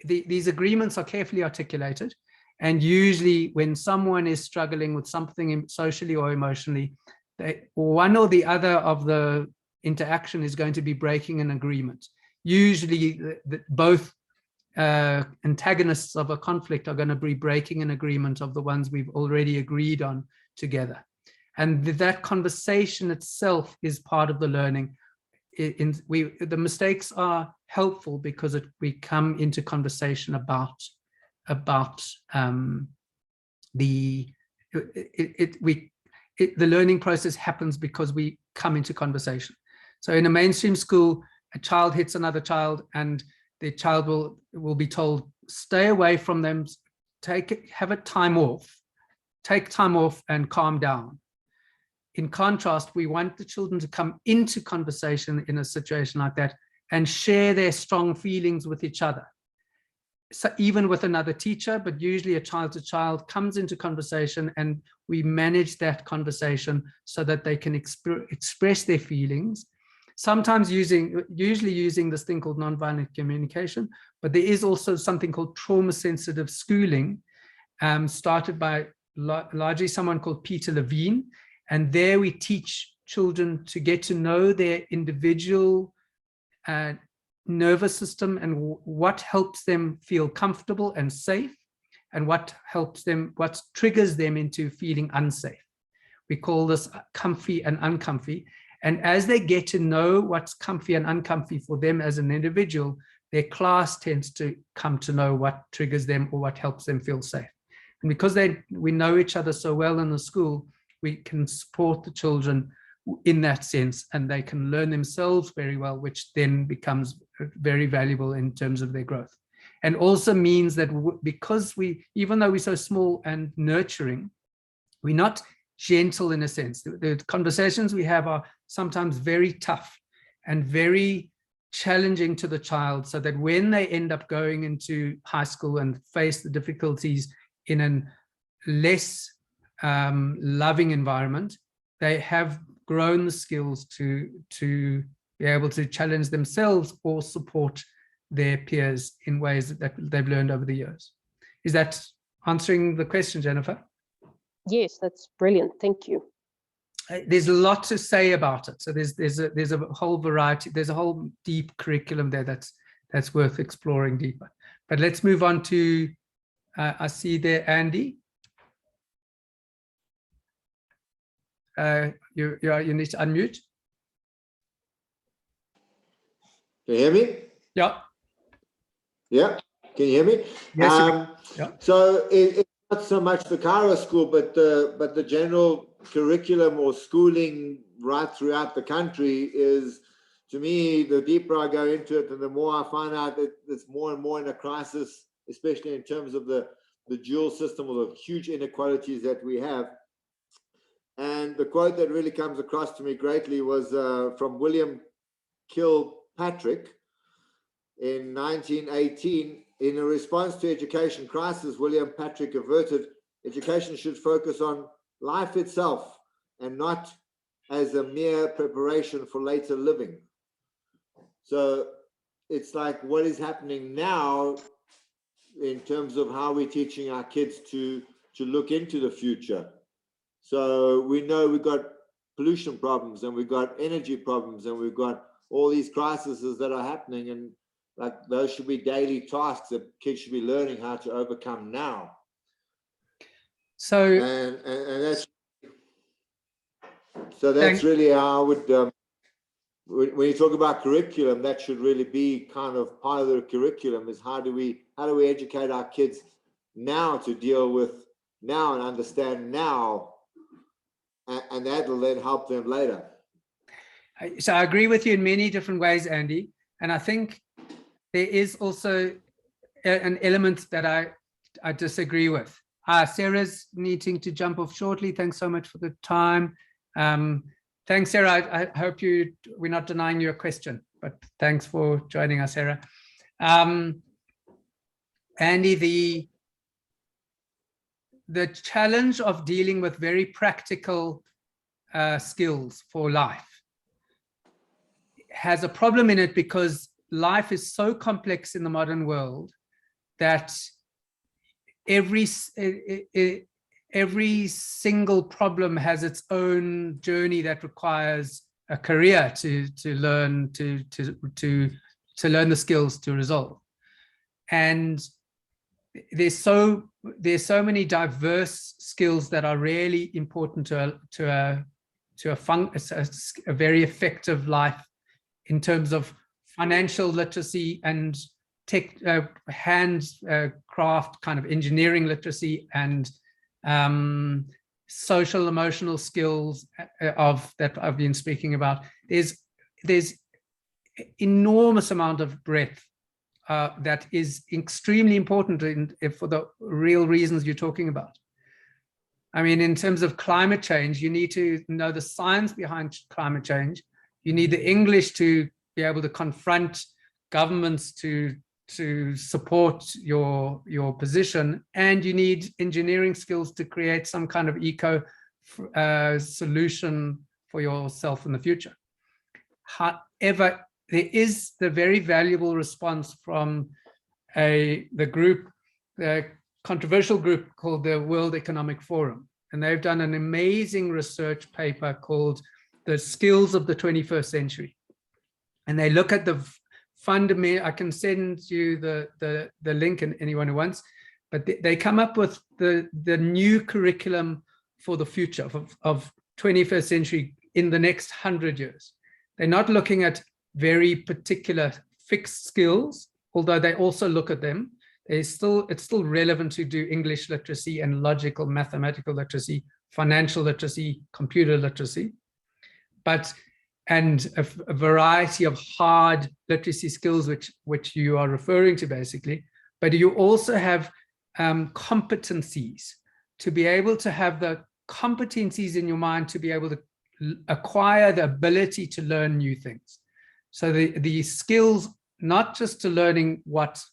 These agreements are carefully articulated, and usually when someone is struggling with something socially or emotionally, one or the other of the interaction is going to be breaking an agreement. Usually both antagonists of a conflict are going to be breaking an agreement of the ones we've already agreed on together. And that conversation itself is part of the learning. The mistakes are helpful because we come into conversation about the learning process happens because we come into conversation. So in a mainstream school, a child hits another child, and the child will be told, stay away from them, have a time off, take time off and calm down. In contrast, we want the children to come into conversation in a situation like that and share their strong feelings with each other. So even with another teacher, but usually a child to child comes into conversation, and we manage that conversation so that they can express their feelings. Sometimes usually using this thing called nonviolent communication, but there is also something called trauma-sensitive schooling, started by largely someone called Peter Levine, And there we teach children to get to know their individual nervous system and what helps them feel comfortable and safe, and what triggers them into feeling unsafe. We call this comfy and uncomfy. And as they get to know what's comfy and uncomfy for them as an individual, their class tends to come to know what triggers them or what helps them feel safe. And because we know each other so well in the school, we can support the children in that sense, and they can learn themselves very well, which then becomes very valuable in terms of their growth. And also means that because even though we're so small and nurturing, we're not gentle in a sense. The conversations we have are sometimes very tough and very challenging to the child, so that when they end up going into high school and face the difficulties in a less loving environment, they have grown the skills to be able to challenge themselves or support their peers in ways that they've learned over the years. Is that answering the question, Jennifer? Yes, that's brilliant. Thank you. There's a lot to say about it. So there's a whole variety. There's a whole deep curriculum there that's worth exploring deeper. But let's move on to, I see there, Andy. You need to unmute. Can you hear me? Yeah. Yeah. Can you hear me? Yes. Yeah. So it's not so much the Kairos School, but the general curriculum or schooling right throughout the country is, to me, the deeper I go into it, and the more I find out that it's more and more in a crisis, especially in terms of the dual system or the huge inequalities that we have. And the quote that really comes across to me greatly was from William Kilpatrick in 1918. In a response to education crisis, William Patrick averted, education should focus on life itself and not as a mere preparation for later living. So it's like what is happening now in terms of how we're teaching our kids to look into the future. So we know we've got pollution problems, and we've got energy problems, and we've got all these crises that are happening, and like those should be daily tasks that kids should be learning how to overcome now. So that's really how I would, when you talk about curriculum, that should really be kind of part of the curriculum, is how do we educate our kids now to deal with now and understand now, and that'll then help them later. So I agree with you in many different ways, Andy. And I think there is also an element that I disagree with. Sarah's needing to jump off shortly. Thanks so much for the time. Thanks, Sarah. I hope we're not denying you a question, but thanks for joining us, Sarah. Andy, the challenge of dealing with very practical skills for life has a problem in it, because life is so complex in the modern world that every single problem has its own journey that requires a career to learn the skills to resolve. And there's so many diverse skills that are really important to a very effective life, in terms of financial literacy and tech, handcraft kind of engineering literacy, and social emotional skills that I've been speaking about. There's enormous amount of breadth that is extremely important for the real reasons you're talking about. I mean, in terms of climate change, you need to know the science behind climate change. You need the English to be able to confront governments to support your position, and you need engineering skills to create some kind of eco solution for yourself in the future. However, there is the very valuable response from the controversial group called the World Economic Forum. and they've done an amazing research paper called The Skills of the 21st Century. And they look at the fundamental, I can send you the link, and anyone who wants, but they come up with the new curriculum for the future of 21st century in the next 100 years. They're not looking at very particular fixed skills, although they also look at them. It's still relevant to do English literacy and logical mathematical literacy, financial literacy, computer literacy, and a variety of hard literacy skills, which you are referring to basically. But you also have competencies, to be able to have the competencies in your mind to be able to acquire the ability to learn new things. So the skills, not just to learning what's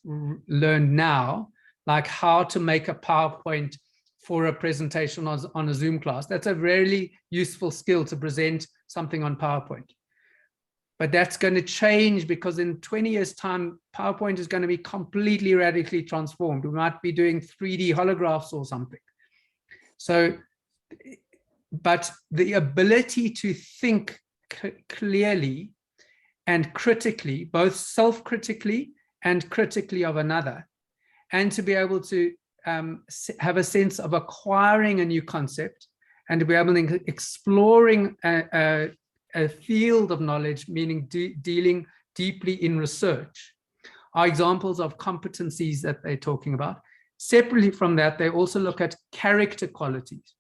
learned now, like how to make a PowerPoint for a presentation on a Zoom class. That's a really useful skill, to present something on PowerPoint. But that's going to change, because in 20 years' time, PowerPoint is going to be completely radically transformed. We might be doing 3D holographs or something. So, but the ability to think clearly and critically, both self-critically and critically of another, and to be able to have a sense of acquiring a new concept, and to be able to exploring a field of knowledge, meaning dealing deeply in research, are examples of competencies that they're talking about. Separately from that, they also look at character qualities,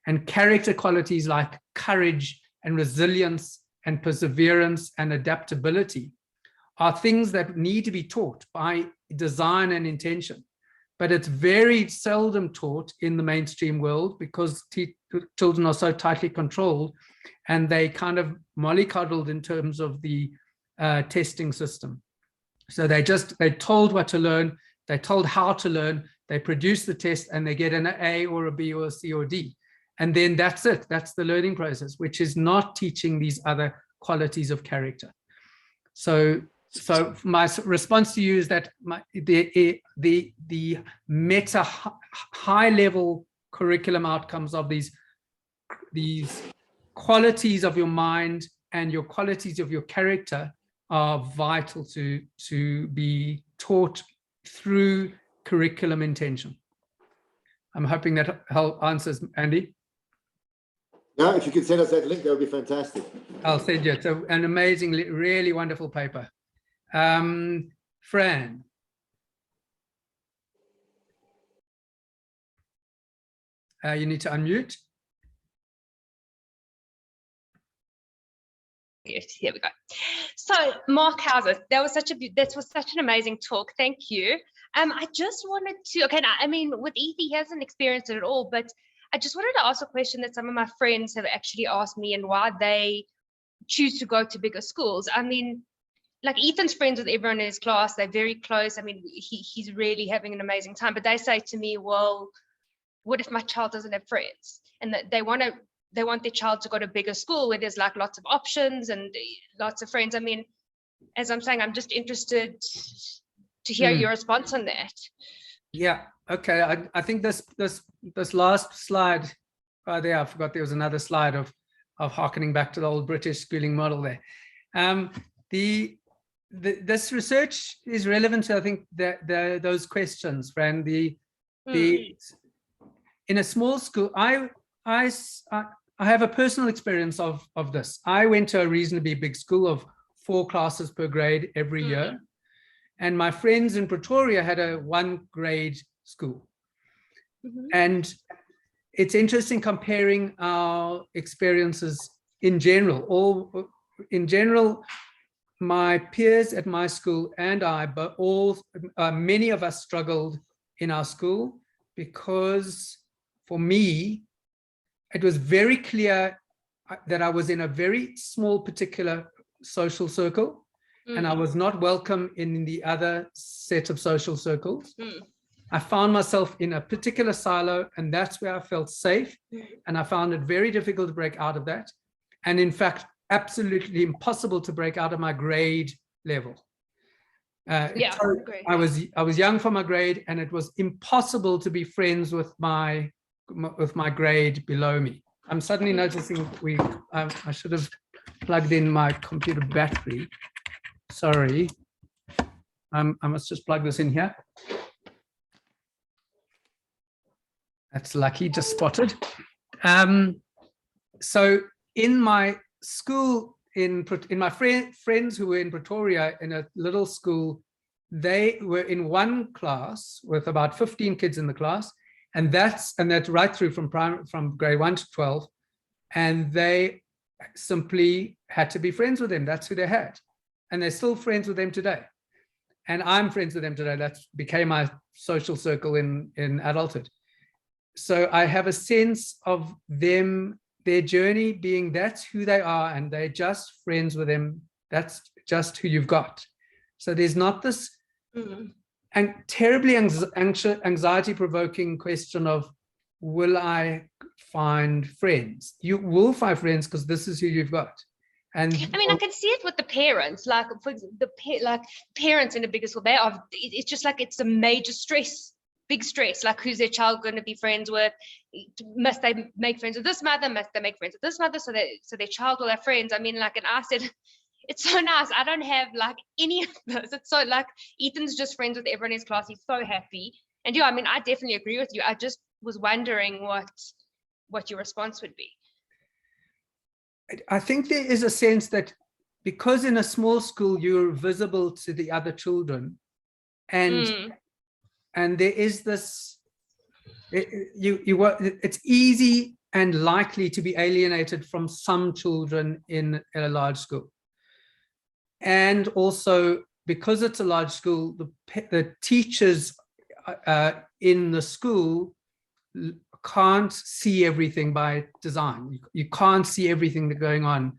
and character qualities like courage and resilience and perseverance and adaptability are things that need to be taught by design and intention. But it's very seldom taught in the mainstream world, because children are so tightly controlled, and they kind of mollycoddled in terms of the testing system. So they're told what to learn, they're told how to learn, they produce the test, and they get an A or a B or a C or a D. And then that's it, that's the learning process, which is not teaching these other qualities of character. So my response to you is that the meta high level curriculum outcomes of these qualities of your mind and your qualities of your character are vital to be taught through curriculum intention. I'm hoping that answers, Andy. No, if you could send us that link, that would be fantastic. I'll send you. It's an amazing, really wonderful paper. Fran. You need to unmute. Yes, here we go. So Mark Hauser, that was such an amazing talk. Thank you. I just wanted to, okay, I mean, with Ethan, he hasn't experienced it at all, but I just wanted to ask a question that some of my friends have actually asked me, and why they choose to go to bigger schools. I mean, like Ethan's friends with everyone in his class, they're very close. I mean, he's really having an amazing time, but they say to me, well, what if my child doesn't have friends? And that they want their child to go to a bigger school where there's like lots of options and lots of friends. I mean, as I'm saying, I'm just interested to hear your response on that. Yeah, okay. I think this last slide there, I forgot there was another slide of harkening back to the old British schooling model there. This research is relevant to, I think, those questions, Fran. In a small school, I have a personal experience of this. I went to a reasonably big school of 4 classes per grade every year. And my friends in Pretoria had a 1-grade school. And it's interesting comparing our experiences in general. In general, my peers at my school and I, but many of us struggled in our school, because for me, it was very clear that I was in a very small particular social circle, and I was not welcome in the other set of social circles. I found myself in a particular silo, and that's where I felt safe, and I found it very difficult to break out of that, and in fact absolutely impossible to break out of my grade level. I was young for my grade, and it was impossible to be friends with my with my grade below me. I'm suddenly noticing I should have plugged in my computer battery. Sorry. I must just plug this in here. That's lucky, just spotted. So in my school, in my friends who were in Pretoria in a little school, they were in one class with about 15 kids in the class, and that's right through from grade 1 to 12, and they simply had to be friends with them. That's who they had, and they're still friends with them today. And I'm friends with them today. That became my social circle in adulthood. So I have a sense of them, their journey being that's who they are, and they're just friends with them. That's just who you've got. So there's not this and terribly anxiety-provoking question of, will I find friends? You will find friends because this is who you've got. And I mean, I can see it with the parents, like for like parents in the bigger school, it's just like it's a major stress, big stress, like who's their child going to be friends with? Must they make friends with this mother? Must they make friends with this mother so their child will have friends? I mean, like, and I said, it's so nice. I don't have like any of those. It's so like Ethan's just friends with everyone in his class. He's so happy. And yeah, I mean, I definitely agree with you. I just was wondering what your response would be. I think there is a sense that because in a small school you're visible to the other children, and there is this, it's easy and likely to be alienated from some children in a large school. And also because it's a large school, the teachers in the school can't see everything by design. You can't see everything that's going on.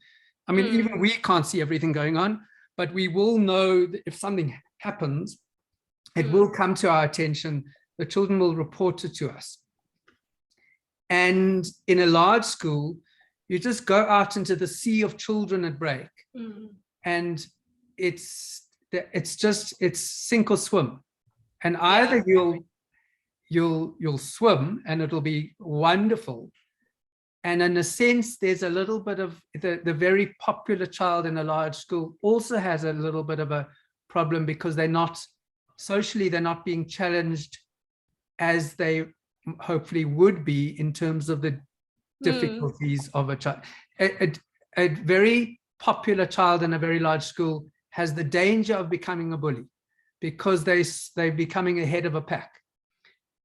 I mean, even we can't see everything going on, but we will know that if something happens, it will come to our attention. The children will report it to us. And in a large school, you just go out into the sea of children at break, and it's sink or swim. And either you'll swim and it'll be wonderful. And in a sense, there's a little bit of the very popular child in a large school also has a little bit of a problem because they're not being challenged as they hopefully would be in terms of the difficulties of a child. A very popular child in a very large school has the danger of becoming a bully because they're becoming ahead of a pack.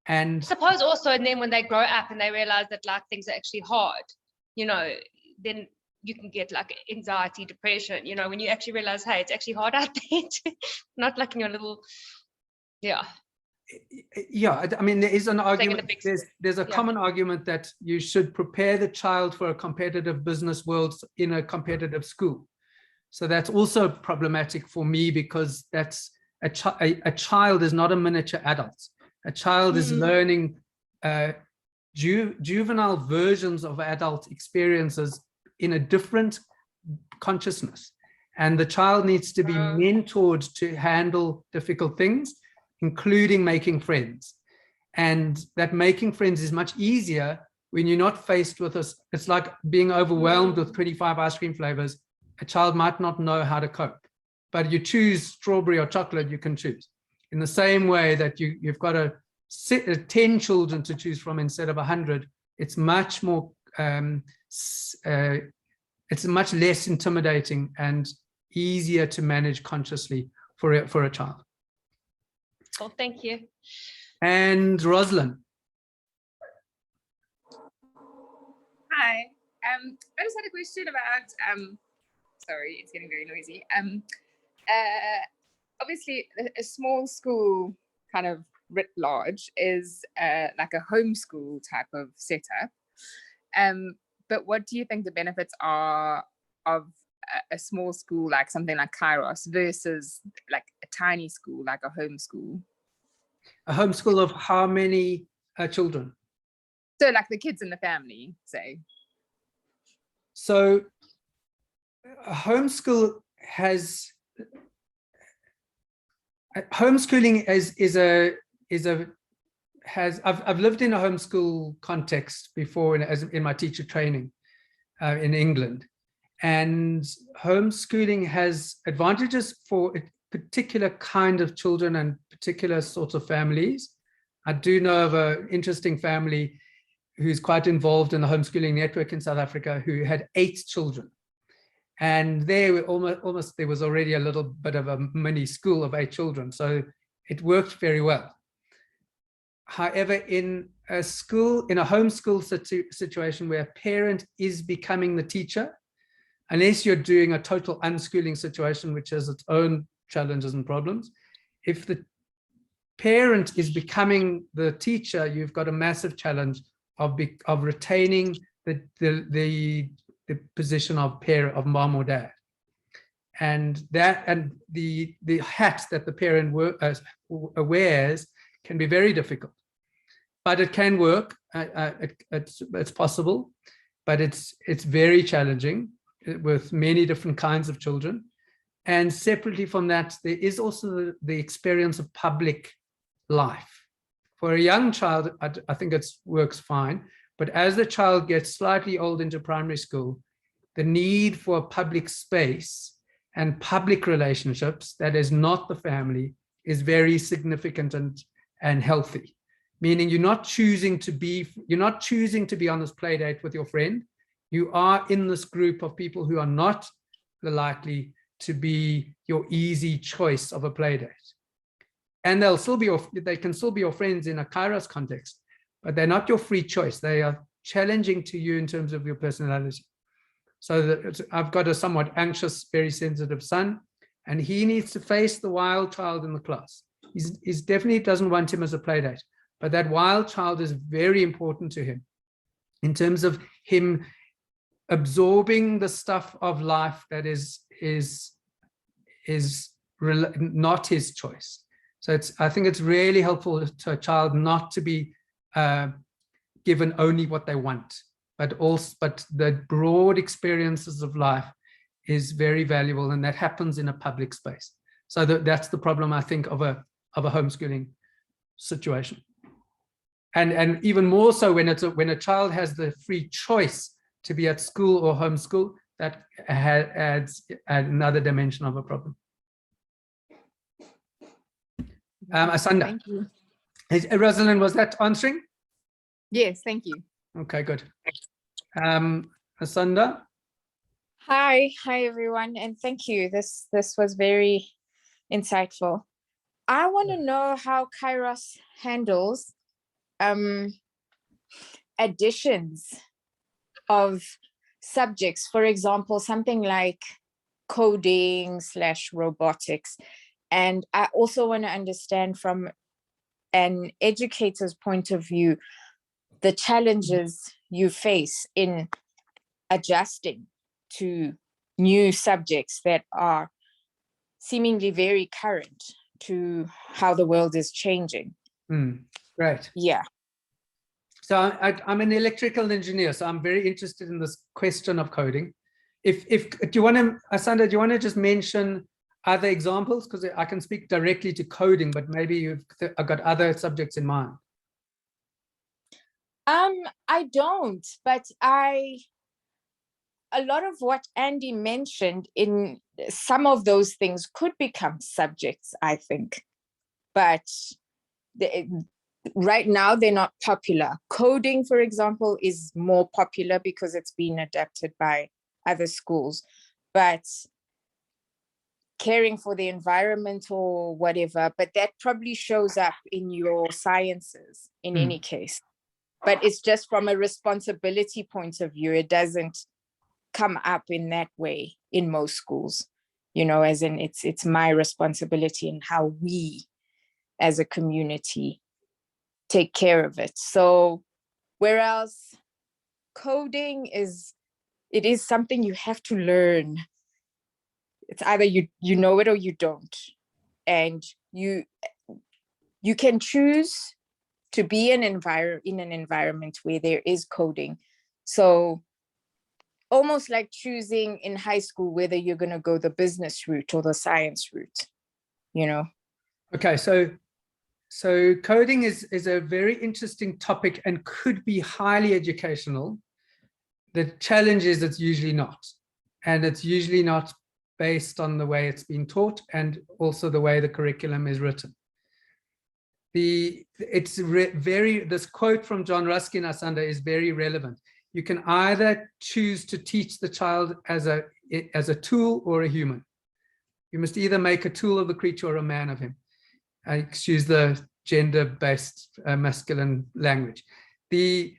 And I suppose also, and then when they grow up and they realize that like things are actually hard, then you can get like anxiety, depression, when you actually realize, hey, it's actually hard out there, not like in your little, yeah, I mean, there is an argument, there's a common argument that you should prepare the child for a competitive business world in a competitive school. So that's also problematic for me because that's a child is not a miniature adult. A child is learning juvenile versions of adult experiences in a different consciousness. And the child needs to be mentored to handle difficult things, including making friends. And that making friends is much easier when you're not faced with this. It's like being overwhelmed with 25 ice cream flavors. A child might not know how to cope, but you choose strawberry or chocolate, you can choose. In the same way that you've got 10 children to choose from instead of 100, it's much more, it's much less intimidating and easier to manage consciously for a child. Well, thank you. And Rosalind. Hi. I just had a question about, sorry, it's getting very noisy. Obviously, a small school kind of writ large is like a homeschool type of setup. But what do you think the benefits are of a small school like something like Kairos versus like a tiny school like a homeschool? A homeschool of how many children? So like the kids in the family, say. So a homeschool has homeschooling is I've lived in a homeschool context before in my teacher training in England, and homeschooling has advantages for a particular kind of children and particular sorts of families. I do know of an interesting family who's quite involved in the homeschooling network in South Africa, who had 8 children. And there there was already a little bit of a mini school of 8 children. So it worked very well. However, in a homeschool situation where a parent is becoming the teacher, unless you're doing a total unschooling situation, which has its own challenges and problems, if the parent is becoming the teacher, you've got a massive challenge of retaining the position of parent, of mom or dad, and the hat that the parent wears can be very difficult. But it can work. It's possible, but it's very challenging with many different kinds of children. And separately from that, there is also the experience of public life. For a young child, I think it works fine. But as the child gets slightly old into primary school, the need for public space and public relationships that is not the family is very significant and healthy. Meaning you're not choosing to be on this play date with your friend. You are in this group of people who are not likely to be your easy choice of a play date. And they can still be your friends in a Kairos context, but they're not your free choice. They are challenging to you in terms of your personality. So I've got a somewhat anxious, very sensitive son, and he needs to face the wild child in the class. He's definitely doesn't want him as a play date, but that wild child is very important to him in terms of him absorbing the stuff of life that is not his choice. So I think it's really helpful to a child not to be given only what they want, but the broad experiences of life is very valuable, and that happens in a public space. So that's the problem, I think, of a homeschooling situation. And even more so when a child has the free choice to be at school or homeschool, that adds another dimension of a problem. Asanda. Thank you. Rosalind, was that answering? Yes, thank you. Okay, good. Asanda. Hi everyone, and thank you. This was very insightful. I want to know how Kairos handles additions of subjects. For example, something like coding / robotics. And I also want to understand from an educator's point of view, the challenges you face in adjusting to new subjects that are seemingly very current to how the world is changing. Right. Yeah. So I'm an electrical engineer, so I'm very interested in this question of coding. Do you want to, Asanda, do you want to just mention other examples? Because I can speak directly to coding, but maybe you've got other subjects in mind. I don't, but a lot of what Andy mentioned in some of those things could become subjects, I think, but right now they're not popular. Coding, for example, is more popular because it's been adapted by other schools, but caring for the environment or whatever, but that probably shows up in your sciences in any case. But it's just from a responsibility point of view, it doesn't come up in that way in most schools, you know, as in it's my responsibility and how we as a community take care of it. So whereas coding is something you have to learn. It's either you know it or you don't. And you can choose to be in an environment where there is coding. So almost like choosing in high school whether you're going to go the business route or the science route, you know? Okay, so So coding is a very interesting topic and could be highly educational. The challenge is it's usually not. And it's usually not based on the way it's been taught and also the way the curriculum is written. This quote from John Ruskin Asanda is very relevant. You can either choose to teach the child as a tool or a human. You must either make a tool of the creature or a man of him. I excuse the gender-based masculine language. The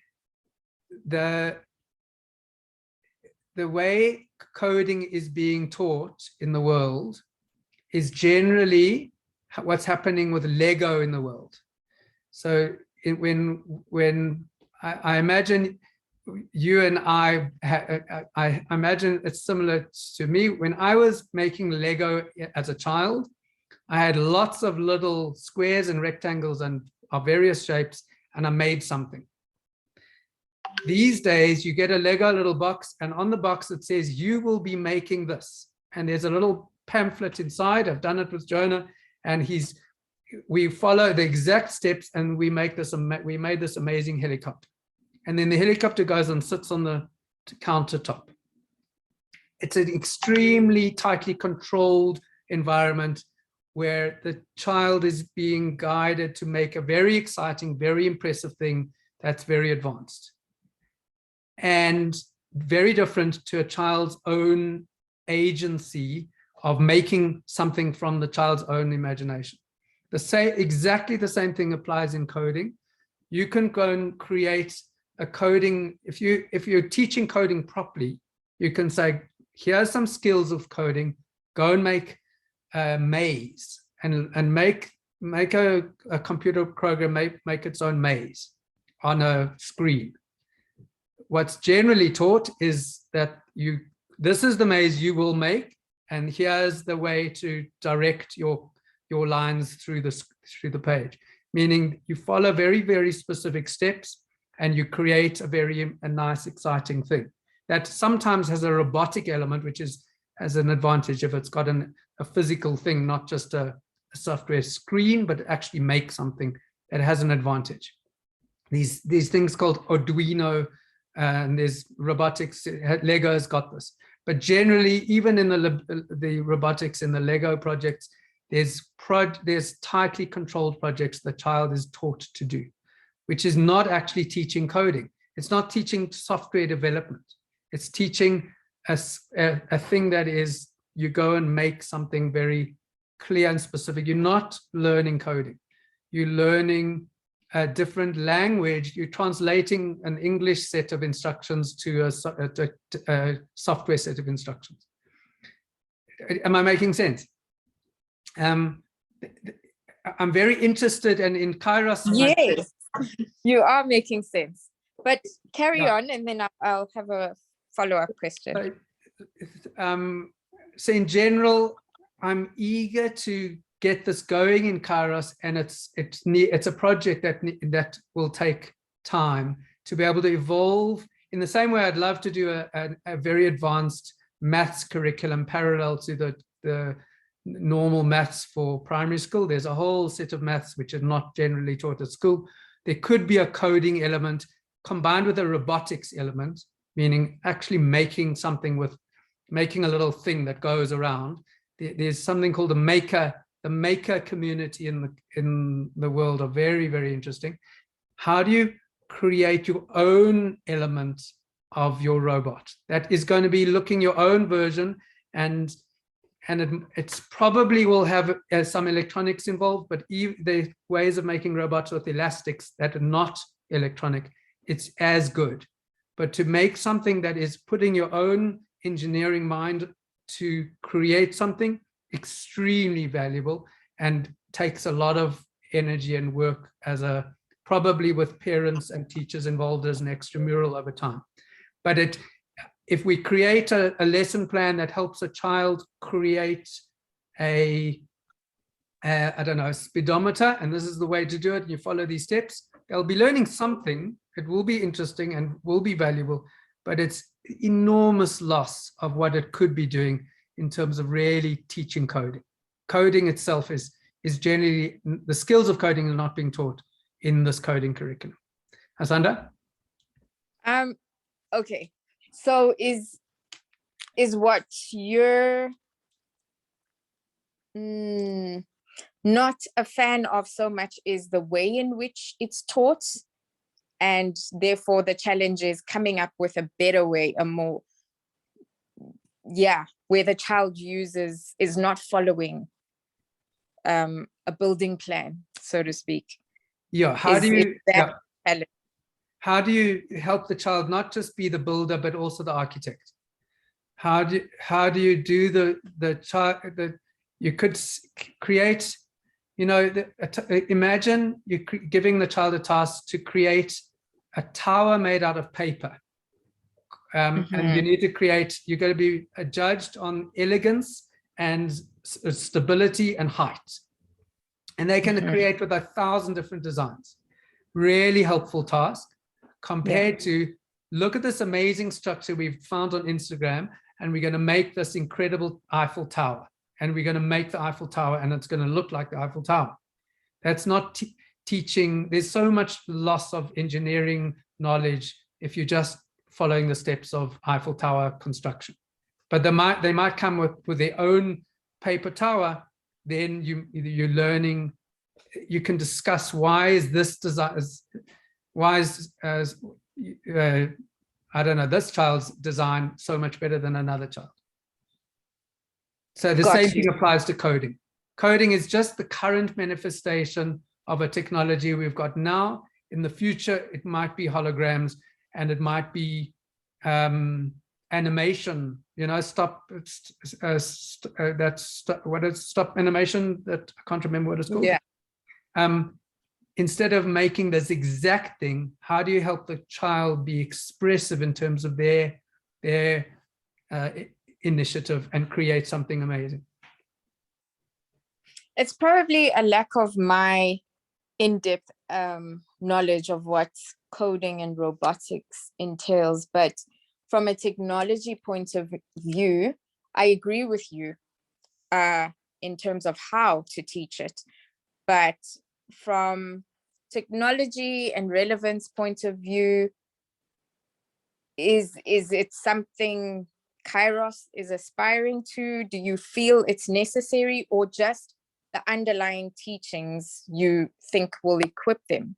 way coding is being taught in the world is generally what's happening with Lego in the world. So when I imagine you and I imagine it's similar to me. When I was making Lego as a child, I had lots of little squares and rectangles and of various shapes, and I made something. These days, you get a Lego little box, and on the box it says, you will be making this. And there's a little pamphlet inside. I've done it with Jonah, and we follow the exact steps, and we made this amazing helicopter. And then the helicopter goes and sits on the countertop. It's an extremely tightly controlled environment where the child is being guided to make a very exciting, very impressive thing that's very advanced. And very different to a child's own agency of making something from the child's own imagination. Exactly the same thing applies in coding. You can go and create a coding, if you're teaching coding properly, you can say, here's some skills of coding, go and make a maze and make a computer program make its own maze on a screen. What's generally taught is that this is the maze you will make, and here's the way to direct your lines through the page, meaning you follow very, very specific steps and you create a nice, exciting thing that sometimes has a robotic element, which has an advantage if it's got a physical thing, not just a software screen, but actually make something that has an advantage. These things called Arduino, and there's robotics. Lego has got this, but generally, even in the robotics in the Lego projects, there's tightly controlled projects the child is taught to do, which is not actually teaching coding. It's not teaching software development. It's teaching a thing that is, you go and make something very clear and specific. You're not learning coding. You're learning a different language. You're translating an English set of instructions to a software set of instructions. Am I making sense? I'm very interested in Kairos. Yes, you are making sense. But carry on, and then I'll have a follow-up question. So in general, I'm eager to get this going in Kairos, and it's a project that will take time to be able to evolve. In the same way, I'd love to do a very advanced maths curriculum parallel to the normal maths for primary school. There's a whole set of maths which are not generally taught at school. There could be a coding element combined with a robotics element, meaning actually making something making a little thing that goes around. There's something called the maker community in the world are very, very interesting. How do you create your own element of your robot that is going to be looking your own version, and it's probably will have some electronics involved, but the ways of making robots with elastics that are not electronic, it's as good. But to make something that is putting your own engineering mind to create something, extremely valuable, and takes a lot of energy and work probably with parents and teachers involved as an extramural over time. But if we create a lesson plan that helps a child create I don't know, a speedometer, and this is the way to do it, and you follow these steps, they'll be learning something. It will be interesting and will be valuable, but it's enormous loss of what it could be doing in terms of really teaching coding. Coding itself is is generally, the skills of coding are not being taught in this coding curriculum. Asanda? Okay, so is what you're not a fan of so much is the way in which it's taught, and therefore the challenge is coming up with a better way, a more, where the child is not following a building plan, so to speak. Yeah, how do you help the child not just be the builder, but also the architect? How do you do the child, you could create, you know, imagine you giving the child a task to create a tower made out of paper. And you need to create, you're going to be judged on elegance and stability and height. And they can create with 1,000 different designs. Really helpful task compared to look at this amazing structure we've found on Instagram, and we're going to make this incredible Eiffel Tower. And we're going to make the Eiffel Tower and it's going to look like the Eiffel Tower. That's not teaching. There's so much loss of engineering knowledge if you're just following the steps of Eiffel Tower construction. But they might come with their own paper tower. Then you're learning, you can discuss why is this design, why is I don't know, this child's design so much better than another child. So the same thing applies to coding. Coding is just the current manifestation of a technology we've got now. In the future, it might be holograms, and it might be animation, you know, stop animation, that I can't remember what it's called. Instead of making this exact thing, how do you help the child be expressive in terms of their initiative and create something amazing? It's probably a lack of my in-depth knowledge of what coding and robotics entails, but from a technology point of view, I agree with you in terms of how to teach it. But from technology and relevance point of view, is it something Kairos is aspiring to? Do you feel it's necessary, or just the underlying teachings you think will equip them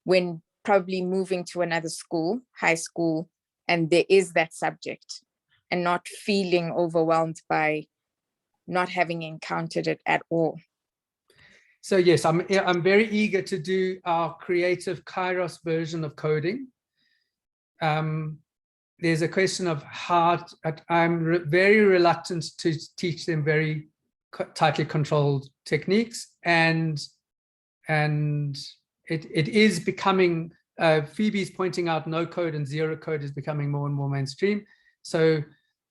when probably moving to another school, high school, and there is that subject, and not feeling overwhelmed by not having encountered it at all? So yes, I'm very eager to do our creative Kairos version of coding. There's a question of how I'm very reluctant to teach them very tightly controlled techniques, and it is becoming, Phoebe's pointing out no code and zero code is becoming more and more mainstream. So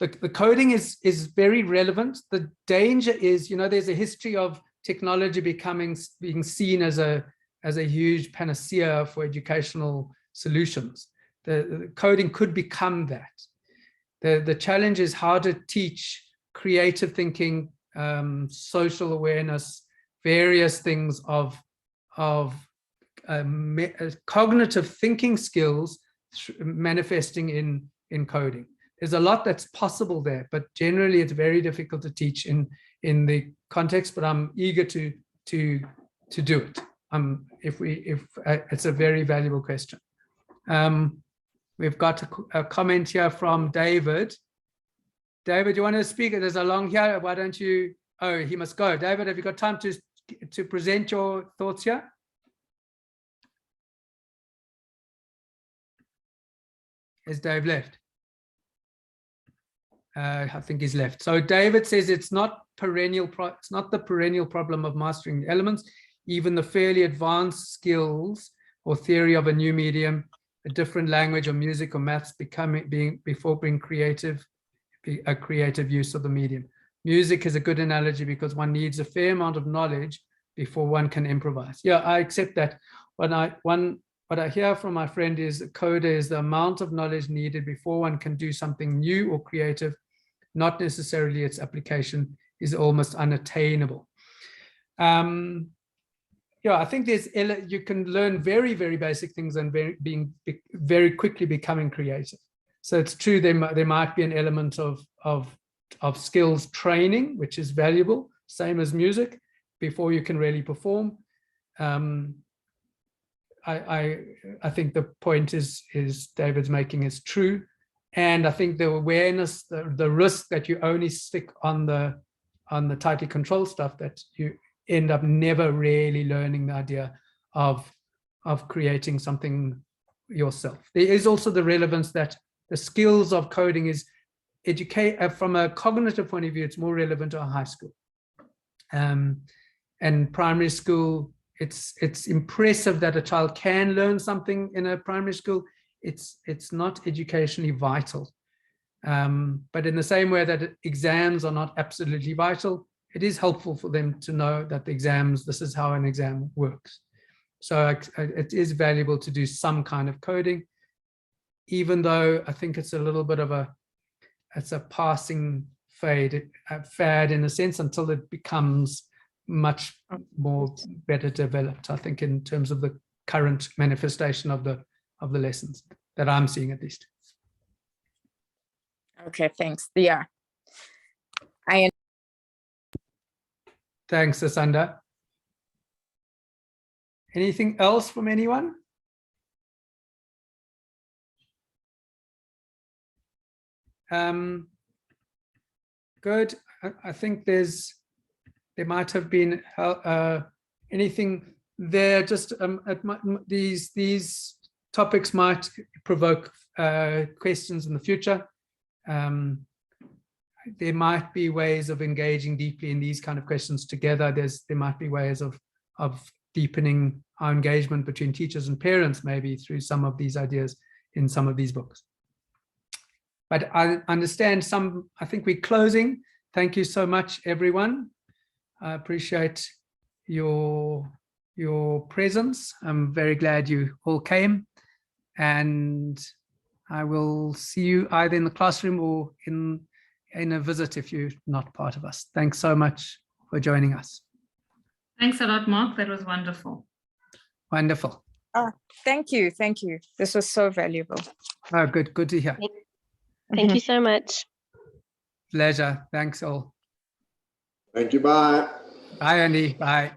the coding is very relevant. The danger is, you know, there's a history of technology being seen as a huge panacea for educational solutions. The coding could become that. The challenge is how to teach creative thinking, social awareness, various things of cognitive thinking skills manifesting in coding. There's a lot that's possible there, but generally it's very difficult to teach in the context, but I'm eager to do it. It's a very valuable question. We've got a comment here from David. David, you want to speak? There's a long here. Why don't you? Oh, he must go. David, have you got time to present your thoughts here? Is Dave left? I think he's left. So David says it's not the perennial problem of mastering the elements. Even the fairly advanced skills or theory of a new medium, a different language or music or maths before being creative, a creative use of the medium. Music is a good analogy because one needs a fair amount of knowledge before one can improvise. Yeah, I accept that. What I hear from my friend is a coder is the amount of knowledge needed before one can do something new or creative, not necessarily its application is almost unattainable. Yeah, I think you can learn very, very basic things and very quickly becoming creative. So it's true there might be an element of skills training, which is valuable, same as music, before you can really perform. I think the point is David's making is true. And I think the awareness, the risk that you only stick on the tightly controlled stuff, that you end up never really learning the idea of creating something yourself. There is also the relevance that the skills of coding is from a cognitive point of view, it's more relevant to a high school. And primary school, it's impressive that a child can learn something in a primary school. It's not educationally vital. But in the same way that exams are not absolutely vital, it is helpful for them to know that this is how an exam works. So it is valuable to do some kind of coding, even though I think it's a little bit of it's a passing fad in a sense, until it becomes much more better developed, I think, in terms of the current manifestation of the lessons that I'm seeing, at least. Okay, thanks. Yeah. Thanks, Asanda. Anything else from anyone? Good. I think there might have been anything there. Just these topics might provoke questions in the future. There might be ways of engaging deeply in these kind of questions together. There might be ways of deepening our engagement between teachers and parents, maybe through some of these ideas in some of these books. But I understand I think we're closing. Thank you so much, everyone. I appreciate your presence. I'm very glad you all came, and I will see you either in the classroom or in a visit if you're not part of us. Thanks so much for joining us. Thanks a lot, Mark. That was wonderful. Wonderful. Oh, thank you. Thank you. This was so valuable. Oh, good. Good to hear. Thank you so much. Pleasure. Thanks all. Thank you. Bye. Bye, Andy. Bye.